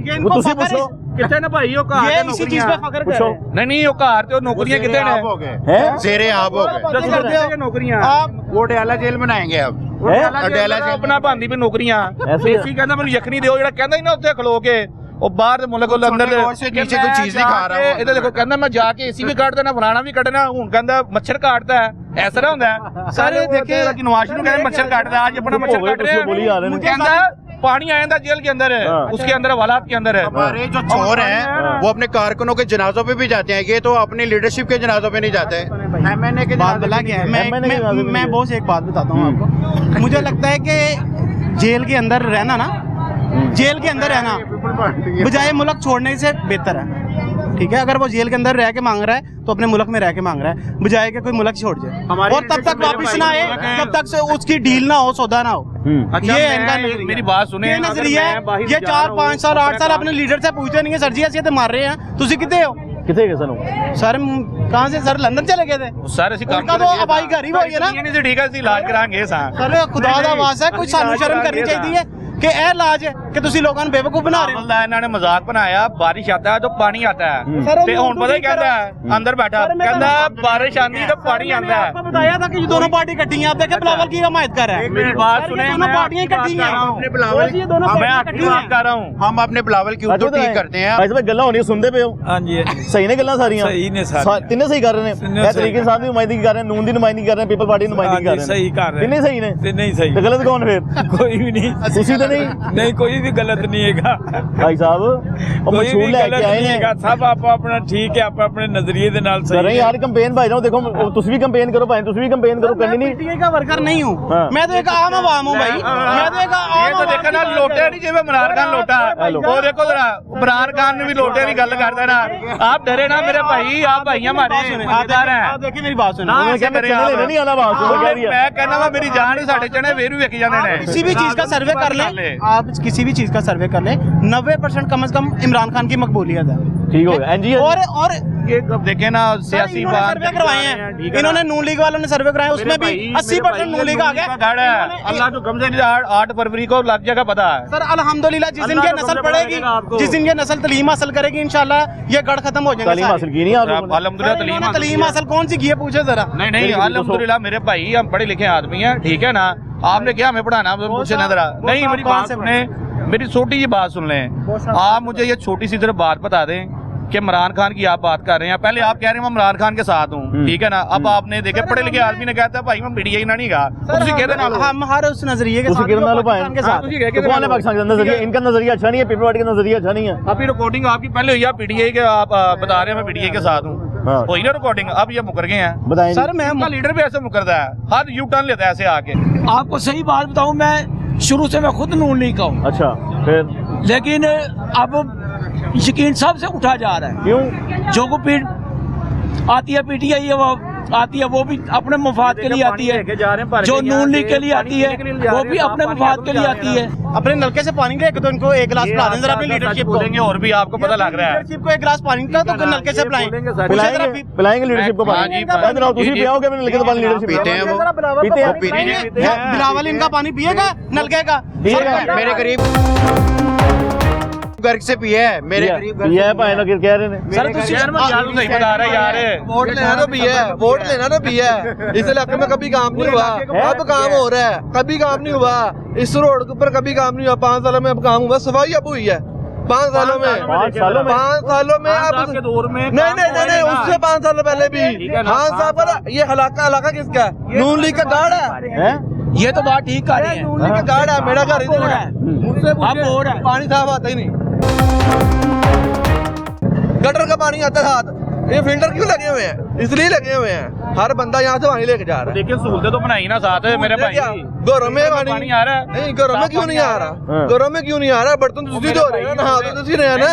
ये इनको तुसी फखर पूछो। कितने ने भाई, ये इसी चीज पे फखर कर रहे हैं। नहीं वो कार ते नौकरियां कितने आप हो ने गए हैं? जेरे आप हो गए। बातें करते हो नौकरियां आप। वो डयाला जेल बनाएंगे अब। ਅਡਿਆਲਾ ਆਪਣਾ ਭਾਂਦੀ ਵੀ ਨੌਕਰੀਆਂ ਐਸੇ ਏਸੀ ਕਹਿੰਦਾ ਮੈਨੂੰ ਯਖਣੀ ਦਿਓ, ਜਿਹੜਾ ਕਹਿੰਦਾ ਹੀ ਨਾ ਉੱਥੇ ਖਲੋ ਕੇ ਉਹ ਬਾਹਰ ਦੇ ਮੁਲਕ ਕੋਲ ਅੰਦਰ ਛੋਟੇ ਸੇ ਨੀਚੇ ਕੋਈ ਚੀਜ਼ ਨਹੀਂ ਖਾ ਰਹਾ ਇਹਦੇ ਦੇਖੋ ਕਹਿੰਦਾ ਮੈਂ ਜਾ ਕੇ ਏਸੀ ਵੀ ਕੱਢ ਦੇਣਾ, ਫਲਾਣਾ ਵੀ ਕੱਢਣਾ, ਹੁਣ ਕਹਿੰਦਾ ਮੱਛਰ ਕਾਟਦਾ ਹੈ, ਇਸ ਤਰ੍ਹਾਂ ਹੁੰਦਾ ਹੈ। ਸਾਰੇ ਦੇਖੇ ਕਿ ਨਵਾਜ਼ ਨੂੰ ਕਹਿੰਦੇ ਮੱਛਰ ਕਾਟਦਾ, ਅੱਜ ਆਪਣਾ ਮੱਛਰ ਕੱਟ ਰਿਹਾ बोली आ रहे हैं। ਕਹਿੰਦਾ पानी आ जाता जेल के अंदर है, उसके अंदर हवालात के अंदर है। हमारे जो चोर हैं वो अपने कारकुनों के जनाजों पे भी जाते हैं, ये तो अपनी लीडरशिप के जनाजों पे नहीं जाते। एमएनए के बात भला क्या है, मैं बॉस एक बात बताता हूँ आपको। मुझे लगता है कि जेल के अंदर रहना ना, जेल के अंदर रहना बजाय मुल्क छोड़ने से बेहतर है। ठीक है, अगर वो जेल के अंदर रह के मांग रहा है तो अपने मुल्क में रह के मांग रहा है, बजाय के कोई मुल्क छोड़ जाए और तब तक वापस ना आए जब तक से उसकी डील ना हो, सौदा ना हो। अच्छा, ये मैं- इनका नजरिया। मेरी बात सुने, ये नजरिया अगर मैं बाहर है। ये जा 4 रहा 5 साल 8 साल अपने लीडर से पूछते नहीं है, सर जी ऐसे तो मार रहे हैं, तुसी कितने हो कितने गए सनू? सर? कहाँ से सर? लंदन चले गए थे। ਸਾਰੇ ਅਸੀਂ ਕੰਮ उनका तो अबाई घर ही वो ही है ना। ਨਹੀਂ ਸੀ, ਠੀਕ ਹੈ ਅਸੀਂ ਇਲਾਜ ਕਰਾਂਗੇ ਸਾਂ। सर खुदा दा वास है, कोई सानू शर्म करनी चाहिए कि ਇਹ इलाज है कि ਤੁਸੀਂ ਲੋਕਾਂ ਨੂੰ ਬੇਵਕੂਫ ਬਣਾ ਰਹੇ ਹੋ। अल्लाह इन्होंने मजाक बनाया, बारिश आता है तो पानी आता है, सर, ते हुन पता ही कहता है अंदर बैठा, सर, मैं कहता तो- बारिश आती तो पानी मैंने आता आपको है। बताया था कि ये दोनों पार्टी इकट्ठी हैं। आप देखें बिलावल की हमायत कर रहा है। मेरी बात सर, ये सुने, दोनों मैं पार्टियां इकट्ठी हैं। अपने बिलावल ये दोनों मैं पार्टियां आपकी इकट्ठी बात हैं। कर रहा हूँ। हम अपने बिलावल की उर्दू ठीक करते हैं। भाई साहब गल्ला होनी सुनते पे हो? ਹਾਂਜੀ सही ने गल्ला सारियां? सही ने सारियां। तिन्ने सही कर रहे हैं। तिन्ने ਇਹ सही ਤਰੀਕੇ ਸਾਹ ਦੀ ਨੁਮਾਇੰਦਗੀ ਕਰ ਰਹੇ ਨੇ, ਨੂਨ ਦੀ ਨੁਮਾਇੰਦਗੀ ਕਰ ਰਹੇ ਨੇ, ਪੀਪਲ ਪਾਰਟੀ ਦੀ ਨੁਮਾਇੰਦਗੀ ਕਰ ਰਹੇ ਨੇ। ਸਹੀ ਕਰ ਰਹੇ ਤਿੰਨੇ ਸਹੀ ਨੇ ਤੇ ਨਹੀਂ ਸਹੀ ਤੇ ਗਲਤ ਕੌਣ ਫਿਰ? ਕੋਈ ਵੀ ਨਹੀਂ ਤੁਸੀਂ ਤਾਂ ਨਹੀਂ ਨਹੀਂ ਕੋਈ ਵੀ ਗਲਤ ਨਹੀਂ ਹੈਗਾ ਭਾਈ ਸਾਹਿਬ, ਉਹ ਕੋਈ ਮਸ਼ਹੂਰ ਵੀ ਲੈ ਗਲਤ ਕੇ ਆਏ ਨਹੀਂ ਨੇ ਹੈਗਾ ਸਭ ਆਪੋ ਆਪਣਾ ਠੀਕ ਹੈ ਆਪੋ ਆਪਣੇ ਨਜ਼ਰੀਏ ਦੇ ਨਾਲ ਕਰ ਸਹੀ ਰਹੇ ਹੈ। ਯਾਰ ਕੰਪੇਨ ਭਾਈ ਜਾਓ, देखो ਤੁਸੀਂ ਵੀ ਕੰਪੇਨ ਕਰੋ ਭਾਈ, ਤੁਸੀਂ ਵੀ ਕੰਪੇन करो, करनी नहीं। पीटीआई का वर्कर नहीं हूँ हाँ। मैं तो एक आम आवाम हूँ भाई। मैं तो एक आम ये तो देखा ना लोटे नहीं जिਵੇਂ इमरान खान लोटा, वो देखो जरा इमरान खान ने भी लोटे की गल करता ना। आप डरे ना मेरे भाई, आप भाई हमारे मजेदार हैं। आप देखिए मेरी बात सुनो। ना, उन्होंने कहा मैं चने लेने नहीं आना बात सुनो कह रही है। मैं कहना वा मेरी जान ही साढ़े चने वेर भी वेखी जाते हैं। किसी भी चीज का सर्वे कर ले, आप किसी भी चीज का सर्वे कर ले, 90% कम से कम इमरान खान की मकबूलियत है। ठीक हो गया एनजी और ये अब देखे ना सियासी इन्होंने बात सर्वे करवाए हैं, इन्होंने नून लीग वालों ने सर्वे कराए, उसमें भी 80% नून लीग आ गया। गढ़ है, अल्लाह तो कम से कम 8 फरवरी को लग जाएगा पता है। सर अल्हम्दुलिल्लाह जिस दिन ये नस्ल पढ़ेगी, जिस दिन ये नस्ल तलीम हासिल करेगी, इंशाल्लाह ये गढ़ खत्म हो जाएगा। तालीम हासिल की नहीं आप लोगों ने? अल्हम्दुलिल्लाह इन्होंने तलीम हासिल कौन सी की है पूछे जरा। नहीं नहीं अल्हम्दुलिल्लाह मेरे भाई हम पढ़े लिखे आदमी हैं, ठीक है ना। आपने क्या हमें पढ़ाना, मुझसे ना जरा नहीं, मेरी बात सुने, मेरी छोटी सी बात सुन लें। आप मुझे ये छोटी सी जरा बात बता दें कि इमरान खान की आप बात कर रहे हैं, पहले आप कह रहे हैं मैं इमरान खान के साथ हूँ, ठीक है ना। अब आपने देखे पढ़े लिखे आदमी ने कहता है भाई मैं पीटीआई ना नहीं कहा, तो कहते ना लो। हम हर उस नजरिए के उसी साथ किरण नालो पाए पाकिस्तान के साथ उसी के कौन है पाकिस्तान का नजरिया? इनका नजरिया अच्छा नहीं है, पीपल पार्टी का नजरिया अच्छा नहीं है। अभी रिकॉर्डिंग आपकी पहले हुई है पीटीआई के, आप बता रहे हैं मैं पीटीआई के साथ हूँ, हाँ। हुई ना रिकॉर्डिंग, अब ये मुकर गए हैं। बताएं सर मैं इनका लीडर भी ऐसे मुकरता है, हर यू टर्न लेता है ऐसे आके। आपको सही बात बताऊं, मैं शुरू से मैं खुद नून लीग का हूं, अच्छा फिर लेकिन अब यकीन सबसे उठा जा रहा है। क्यों? जो को पीट आती है पीटीआई वो आती है, वो भी अपने मफाद के लिए आती है। जो नून लीग के लिए आती है वो भी अपने मफाद के लिए आती है। अपने नलके से पानी लेके तो इनको एक गिलास पिला दें जरा अपनी लीडरशिप को। बोलेंगे और भी आपको पता लग रहा है। लीडरशिप को एक गिलास पानी का तो नलके से पिलाएं। पिलाएंगे लीडरशिप को हाँ पानी। जी, कहते रहो तुसी पियाओगे मैंने लिखे तो पानी लीडरशिप पीते हैं वो। पीते हैं बिलावल इनका पानी पिएगा नलके का। मेरे करीब घर से पिया है, मेरे करीब घर ये से है भाई लोग कह रहे हैं। सर तुसी यार मैं यार सही बता रहा है यार। वोट लेना तो भी है, वोट लेना तो भी है। इस इलाके में कभी काम नहीं हुआ, अब काम हो रहा है। कभी काम नहीं हुआ इस रोड के ऊपर, कभी काम नहीं हुआ। 5 सालों में अब काम हुआ, सफाई अब हुई है 5 सालों में। 5 सालों में 5 सालों में अब आपके दौर में नहीं उससे 5 सालों पहले भी। हाँ साहब पर ये इलाका किसका है? नून लीग का गार्ड है। हैं? ये तो बात ठीक कर रही है। नून लीग का गार्ड है, मेरा घर इधर है। मुझसे अब हो रहा है। पानी साफ आता ही नहीं, गटर का पानी आता है साथ। ये फिल्टर क्यों लगे हुए हैं? इसलिए लगे हुए हैं हर बंदा यहाँ से पानी लेके जा रहा है। लेकिन सहूलतें तो बनाई ना साथ मेरे भाई। घरों में पानी आ रहा है। नहीं, घरों में क्यों नहीं आ रहा? घरों में क्यों नहीं आ रहा? बर्तन तो दूसरी धो रहे हैं ना, नहा तो दूसरी रहे हैं ना।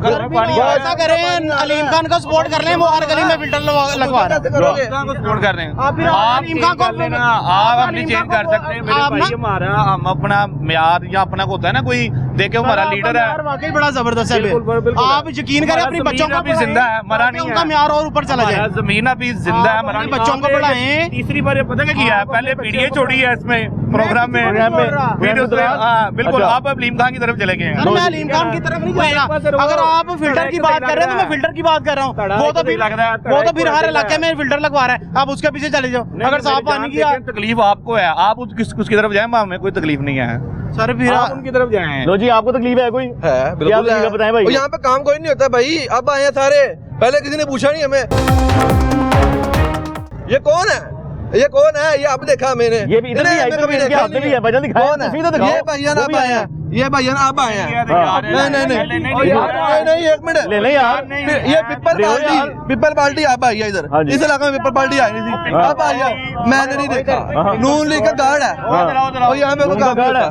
वो ऐसा करें, अलीम खान को सपोर्ट कर लें, वो हर गली में फिल्टर लगवा रहा है। करोगे सपोर्ट कर रहे हैं आप फिर आप अलीम खान को आप अपनी चेंज कर सकते हैं मेरे आप भाई। ना- हमारा हम अपना म्यार या अपना को होता है ना, कोई देखे हमारा लीडर है, वाकई बड़ा जबरदस्त है। बिल्कुल, बिल्कुल। आप यकीन करें, अपने हमारा बच्चों ज़मीन को अभी जिंदा है, मरा नहीं उनका है। म्यार और ऊपर चला हमारा जाए। जमीन अभी जिंदा है, मरा अपने नहीं। बच्चों को पढ़ाएं। तीसरी बार ये पता क्या किया है, पहले पीडीए छोड़ी है इसमें प्रोग्राम में वीडियो से। हाँ बिल्कुल, आप अब अलीम खान की तरफ चले गए सर, मैं हैं। अलीम खान की तरफ नहीं जा रहा। अगर आप फिल्टर की बात कर रहे हैं तो मैं फिल्टर की बात कर रहा हूँ। वो तो फिर हर इलाके में फिल्टर लगवा रहा है, आप उसके पीछे चले जाओ। अगर साफ पानी की तकलीफ आपको है, आप उसकी तरफ जाए, हमें कोई तकलीफ नहीं है। सर फिर आप उनकी तरफ जाए। लो जी, आपको तकलीफ है कोई? है, क्या बिल्कुल तकलीफ है, है। बताएं भाई। और यहाँ पे काम कोई नहीं होता भाई, अब आए हैं सारे, पहले किसी ने पूछा नहीं हमें ये कौन है, ये कौन है, ये अब देखा मैंने। ये भी इधर भी है, इधर भी है, इनके हाथ में भी है, भजन दिखाओ, कौन है? तस्वीर तो दिखाओ। ये भैया वो अब भी आए हैं, ये भैया अब आए हैं। नहीं नहीं नहीं, एक मिनट ले ले यार। ये पिपल पार्टी अब आई है इधर, हाँ जी। इस इलाके में पिपल पार्टी आई नहीं थी, अब आई है। मैंने नहीं देखा, नून लीग का गार्ड है और यहाँ पे कोई काम नहीं होता।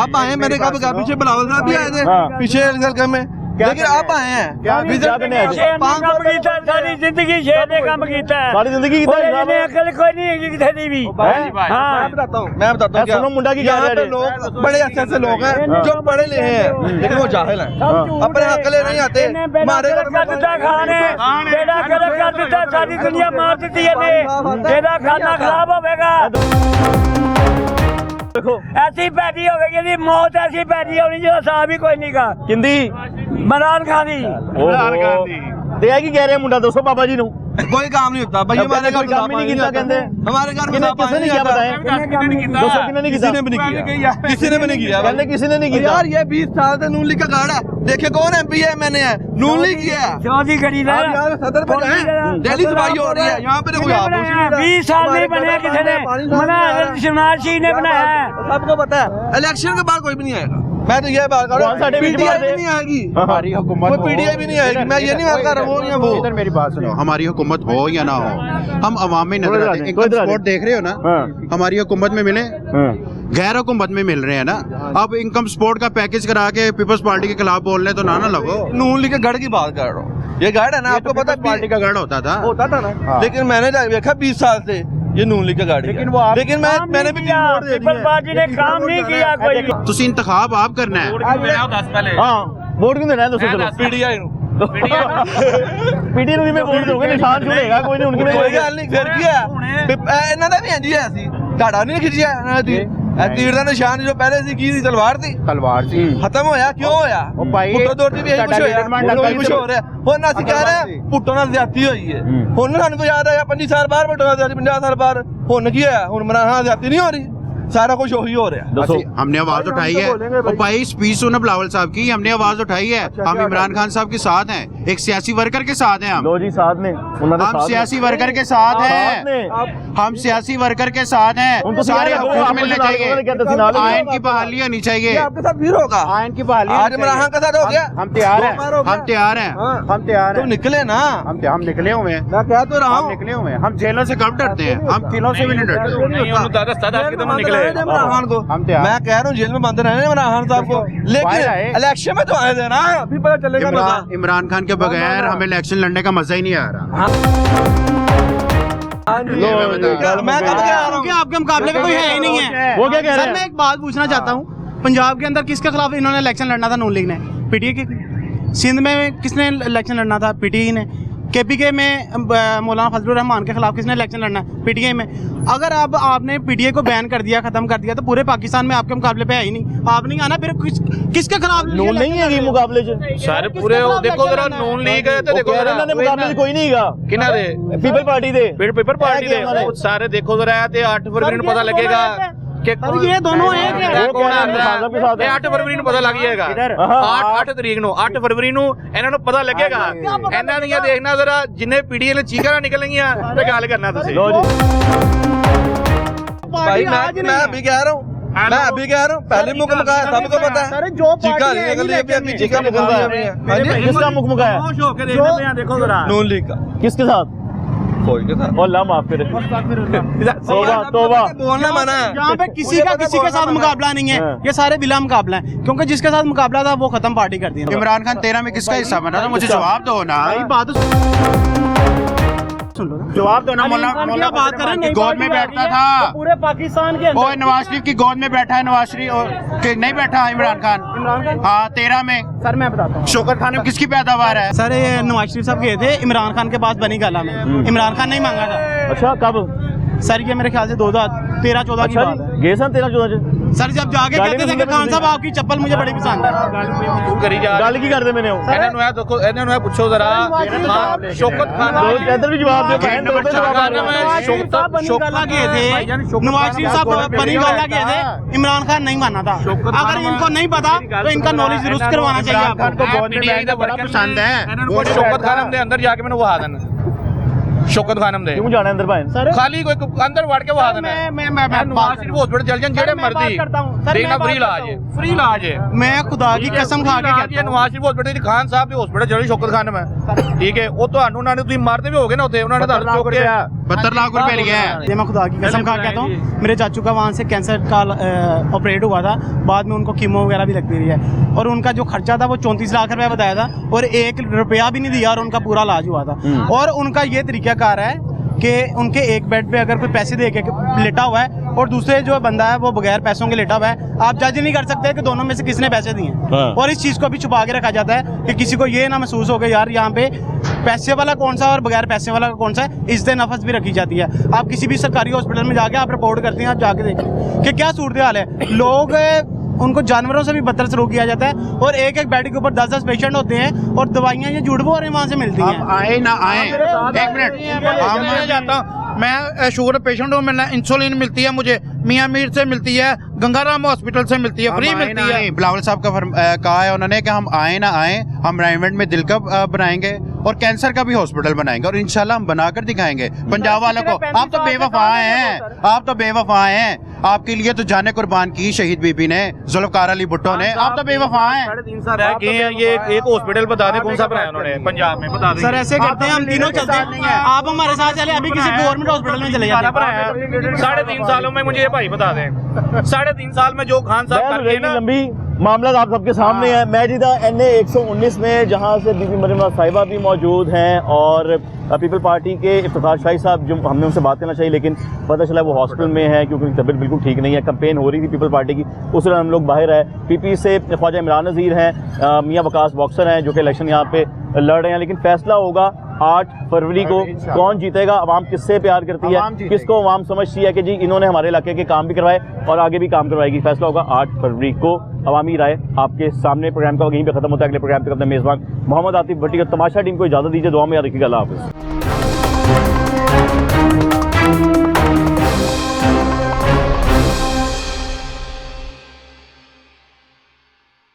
अब आए हैं, मैंने कहा पीछे बिलावल साहब भी आए थे पीछे रिजल्ट में, लेकिन अब आए हैं। क्या करने आए थे? काम कीता सारी जिंदगी शेर ने काम कीता है। सारी जिंदगी कितना हिसाब है? अकल कोई नहीं है किसी की भी। मैं बताता हूँ ए, सुनो मुंडा की क्या यहाँ कह पे रहे हैं? लोग बड़े अच्छे अच्छे लोग हैं जो पढ़े लिखे हैं, लेकिन वो जाहिल हैं, अपने अकले नहीं आते। हमारे घर में कर दिता खाने बेड़ा गलत कर दिता, सारी दुनिया मार देती है। तेरा खाना खराब होगा, देखो ऐसी पैदी होगी मौत, ऐसी पैदी होनी जो साहब ही कोई नहीं का। किंदी इमरान खान दी ते है की कह रहे हैं मुंडा, दोस्तों बाबा जी नु कोई काम नहीं होता भाई, हमारे घर कोई काम ही नहीं किया कहते। हमारे घर में किसने नहीं किया बताएं? दोस्तों किसने नहीं किसी ने भी नहीं किया, किसी ने भी नहीं किया। कहते किसी ने नहीं किया यार ये 20 साल से नून लीग का गार्ड है, देखे कौन एमपी है, मैंने है नून लीग किया है। चौधरी गड़ी आप यहाँ पे सदर पे जाएं, दिल्ली सफाई हो रही है, यहाँ पे देखो आप 20 साल नहीं बने किसी ने बनाया, शिवनाथ सिंह ने बनाया है। सबको पता है इलेक्शन के बाद कोई भी नहीं आएगा। मैं तो ये बात कर रहा कौन सा हूँ, डेबिट पीटीआई मार दे? भी नहीं आएगी, हमारी हुकूमत कोई पीटीआई भी नहीं आएगी। मैं ये नहीं बात कर रहा हूँ या वो। इधर मेरी बात सुनो, हमारी हुकूमत हो या ना हो, हम अवाम में नजर आते हैं। इनकम सपोर्ट देख रहे हो ना, हमारी हुकूमत में मिले, गैर हुकूमत में मिल रहे हैं ना। अब इनकम सपोर्ट का पैकेज करा के पीपल्स पार्टी के खिलाफ बोल रहे तो ना लगो। नून लीग के गढ़ की बात कर रहा हूँ, ये गढ़ है ना, आपको पता है पार्टी का गढ़ होता था। ना, लेकिन मैंने देखा 20 साल से ये नून लीग का गाड़ी, लेकिन मैंने भी 3 वोट दे पीपल पार्टी ने काम नहीं किया कोई। तुसी इंतखाब आप करना है। हाँ वोट क्यों देना है दोस्तों? चलो पीटीआई पीटी में वोट दोगे, निशान छूलेगा कोई नहीं, उनकी में कोई गल नहीं, फिर ਕੀ ਹੈ ਇਹਨਾਂ ਦਾ ਵੀ ਇੰਜ ਹੀ ਹੈ ਸੀ, ਢਾੜਾ ਨਹੀਂ ਖਿੱਚਿਆ ਇਹਨਾਂ ਦੀ। ਇਹ ਤੀਰ ਦਾ ਨਿਸ਼ਾਨ ਜੋ ਪਹਿਲੇ ਸੀ ਕੀ ਸੀ, ਤਲਵਾਰ ਸੀ, तलवार सी ਖਤਮ ਹੋਇਆ ਕਿਉਂ ਹੋਇਆ? ਉਹ ਭਾਈ ਪੁੱਟੋ ਦੋਰਤੀ ਵੀ ਇਹੀ ਕੁਝ ਹੋਇਆ, ਤੁਹਾਡਾ ਹੁਣ ਕੁਝ ਹੋ ਰਿਹਾ। ਹੁਣ ਅਸੀਂ ਕਹਿ ਰਹੇ ਹਾਂ ਪੁੱਟੋ ਨਾਲ ਜ਼ਿਆਦਤੀ ਹੋਈ ਹੈ। ਹੁਣ ਸਾਨੂੰ ਕੋਈ ਯਾਦ ਆਇਆ 25 ਸਾਲ ਬਾਅਦ ਪੁੱਟੋ ਨਾਲ ਜ਼ਿਆਦਤੀ, 50 ਸਾਲ ਬਾਅਦ ਹੁਣ ਕੀ ਹੋਇਆ? ਹੁਣ ਮਰਾਹਾਂ ਜ਼ਿਆਦਤੀ ਨਹੀਂ ਹੋ ਰਹੀ, सारा कुछ वही हो रहा है। हमने आवाज उठाई है, और भाई स्पीच सुनो बिलावल साहब की, हमने आवाज उठाई है। हम इमरान खान साहब के साथ हैं, एक सियासी वर्कर के साथ हैं। हम लो जी साथ में हम सियासी वर्कर के साथ हैं, हम सियासी वर्कर के साथ हैं। सारे हकूक मिलने चाहिए, आयन की बहाली होनी चाहिए। आपके साथ फिर होगा आयन की बहाली आज इमरान के साथ हो गया। हम तैयार हैं, हम तैयार हैं, हम तैयार तो हैं। निकले ना, हम निकले हुए हैं, मैं कह तो रहा हम हूँ निकले हुए हैं। हम जेलों से कब डरते हैं? हम किलों से भी नहीं डरते। इमरान को हम तैयार। मैं कह रहा हूँ जेल में बंद रहने इमरान खान साहब को, बाहर लेकिन आए। इलेक्शन में तो आए थे ना, अभी पता चलेगा मजा। इमरान खान के बगैर हमें इलेक्शन लड़ने का मजा ही नहीं आ रहा। मैं कब कह रहा हूँ क्योंकि आपके मुकाबले में कोई है ही नहीं है। वो क्या कह रहे सर मैं हैं? एक बात पूछना चाहता हूँ, पंजाब के अंदर किसके खिलाफ इन्होंने इलेक्शन लड़ना था? नून लीग ने। पीटीआई के। सिंध में किसने इलेक्शन लड़ना था? पीटीआई ने। केपीके में मौलाना फजलुर रहमान के खिलाफ किसने इलेक्शन लड़ना है? पीटीआई में। अगर अब आपने पीटीआई को बैन कर दिया, खत्म कर दिया, तो पूरे पाकिस्तान में आपके मुकाबले पे है ही नहीं। आप नहीं आना, फिर किसके खिलाफ नून नहीं है मुकाबले सारे पूरे देखो जरा नून लीग है तो देखो जरा मुकाबले कोई नहीं है किना दे पीपल पार्टी दे पेपर पार्टी दे वो सारे देखो जरा ते 8 फरवरी ਨੂੰ ਪਤਾ ਲੱਗੇਗਾ कि सर ये दोनों एक है। वो कौन है? खान के साथ है। 8 फरवरी ਨੂੰ ਪਤਾ ਲੱਗ ਜਾਏਗਾ। 8 ਤਰੀਕ ਨੂੰ 8 ਫਰਵਰੀ ਨੂੰ ਇਹਨਾਂ ਨੂੰ ਪਤਾ ਲੱਗੇਗਾ। ਇਹਨਾਂ ਦੀਆਂ ਦੇਖਣਾ ਜਰਾ ਜਿੰਨੇ ਪੀੜੀਆਂ ਨੇ ਚੀਕਾਂ ਨਿਕਲਣਗੀਆਂ ਤੇ ਗੱਲ ਕਰਨਾ ਤੁਸੀਂ। लो जी भाई मैं अभी कह रहा हूँ मैं अभी कह रहा हूँ, पहले मुख मुकाया, सबको पता है। सर जो चीखा नहीं निकल रही है, अभी चीखा निकल रहा है। हाँ जी, किसका मुख मुकाया? देखो जरा नून लीग का किसके साथ? कोई के साथ और माफ करे। तोबा बोलना मना है। यहाँ पे किसी का किसी के साथ मुकाबला नहीं है, ये सारे बिला मुकाबला है, क्योंकि जिसके साथ मुकाबला था वो खत्म पार्टी कर दिया। इमरान खान 13 में किसका हिस्सा बना था? मुझे जवाब दो ना। बात सुन लो ना। जवाब दो ना। क्या बात कर रहे हैं? गोद में बैठता था पूरे पाकिस्तान के वो अंदर नवाज शरीफ की गोद में बैठा है। नवाज शरीफ के नहीं बैठा इमरान खान। इमरान खान? हाँ 13 में। सर मैं बताता हूँ, शौकत खान में किसकी पैदावार है? सर ये नवाज शरीफ साहब गए थे इमरान खान के पास बनी गाला में, इमरान खान नहीं मांगा था। अच्छा कब? सर ये मेरे ख्याल से 2013-14 की अच्छा बात है। गए सन 13-14 सर जब जाके कहते थे कि खान साहब आपकी चप्पल मुझे बड़ी पसंद है। गल की करते मैंने पूछो जरा शौकत खान इधर भी जवाब दे बहन दो साहब बनी गाला गए थे, नवाज शरीफ साहब बनी गाला गए थे, इमरान खान नहीं माना था। अगर इनको नहीं पता तो इनका नॉलेज दुरुस्त करवाना चाहिए आपको। बड़ा पसंद है। शौकत खान दे अंदर जाके मैंने वहा देना। शौकत खान दे क्यों जाना अंदर भाई? सर खाली कोई अंदर वड़ के वहा देना। मैं नवाज शरीफ हॉस्पिटल चल जान जेड़े मर्जी देखना फ्री इलाज है, फ्री इलाज है। मैं खुदा की कसम खा के कहता हूं, नवाज शरीफ हॉस्पिटल खान साहब ਦੇ हॉस्पिटल ਚਲੇ ਸ਼ੌਕਤ ਖਾਨ में ठीक है ਉਹ ਤੁਹਾਨੂੰ ਉਹਨਾਂ ਨੇ ਤੁਸੀਂ ਮਾਰਦੇ ਵੀ ਹੋਗੇ ਨਾ ਉੱਥੇ ਉਹਨਾਂ ਨੇ ਤੁਹਾਨੂੰ ਚੁੱਕ ਕੇ 72 लाख रुपए लिया है। ये मैं खुदा की कसम खा के कहता हूँ, मेरे चाचू का वहाँ से कैंसर का ऑपरेट हुआ था, बाद में उनको कीमो वगैरह भी लगती रही है, और उनका जो खर्चा था वो 34 लाख रुपया बताया था, और 1 रुपया भी नहीं दिया और उनका पूरा इलाज हुआ था। और उनका ये तरीकाकार है कि उनके एक बेड पे अगर कोई पैसे दे के लेटा हुआ है और दूसरे जो बंदा है वो बगैर पैसों के लेटा हुआ है, आप जज नहीं कर सकते कि दोनों में से किसने पैसे दिए हैं। और इस चीज़ को भी छुपा के रखा जाता है कि किसी को ये ना महसूस हो गया यार यहाँ पे पैसे वाला कौन सा और बगैर पैसे वाला कौन सा है। इज्जत नफस भी रखी जाती है। आप किसी भी सरकारी हॉस्पिटल में जाके आप रिपोर्ट करते हैं, आप जाके देखिए कि क्या सूरत हाल है। लोग उनको जानवरों से भी बदतर सलूक किया जाता है, और एक एक बेड के ऊपर 10-10 पेशेंट होते हैं, और दवाइयाँ ये झूठ बोल रहे हैं वहाँ से मिलती हैं। आप आए ना आए, एक मिनट मैं जाता हूँ, मैं शुगर पेशेंट हूँ, मैं इंसुलिन मिलती है मुझे मियाँ मीर से मिलती है, गंगाराम हॉस्पिटल से मिलती है, फ्री मिलती है। बिलावल साहब का कहा है उन्होंने कि हम आए ना आए, हम रायवंड में दिल का बनाएंगे और कैंसर का भी हॉस्पिटल बनाएंगे, और इंशाल्लाह हम बनाकर दिखाएंगे पंजाब वालों को। आप तो बेवफा हैं, आप तो बेवफा हैं। आपके लिए तो जाने कुर्बान की शहीद बीबी ने, जुल्फकार अली भुट्टो ने। आप तो बेवफा हैं। 3.5 साल रह गए हैं। ये एक हॉस्पिटल बता दें कौन सा बनाया उन्होंने पंजाब में, बता दें। सर ऐसे करते हैं, हम तीनों चलते हैं, आप हमारे साथ चले, अभी किसी गवर्नमेंट हॉस्पिटल में चले जाते हैं। 3.5 सालों में मुझे ये भाई बता दें, 3.5 साल में जो खान साहब कर गए ना, लंबी मामला आप सबके सामने है। मैजिदा NA 119 में जहां से बीबी मरियम नवाज साहिबा भी मौजूद हैं, और पीपल पार्टी के इफ्तिखार शाही साहब, जो हमने उनसे बात करना चाहिए लेकिन पता चला वो हॉस्पिटल में है क्योंकि उनकी तबीयत बिल्कुल ठीक नहीं है। कैंपेन हो रही थी पीपल पार्टी की, उस दौरान हम लोग बाहर आए। PP से ख्वाजा इमरान नज़ीर हैं, मियाँ वकास बॉक्सर हैं जो कि इलेक्शन यहाँ पे लड़ रहे हैं, लेकिन फैसला होगा 8 फरवरी को। कौन जीतेगा, अवाम किससे प्यार करती है, किसको अवाम समझती है कि जी इन्होंने हमारे इलाके के काम भी करवाए और आगे भी काम करवाएगी। फैसला होगा 8 फरवरी को। अवामी राय आपके सामने। प्रोग्राम का यहीं पे खत्म होता है। अगले प्रोग्राम तक अपने मेज़बान मोहम्मद आतिफ भट्टी और तमाशा टीम को इजाज़त दीजिए। दुआ में याद रखिएगा। अल्लाह हाफ़िज़।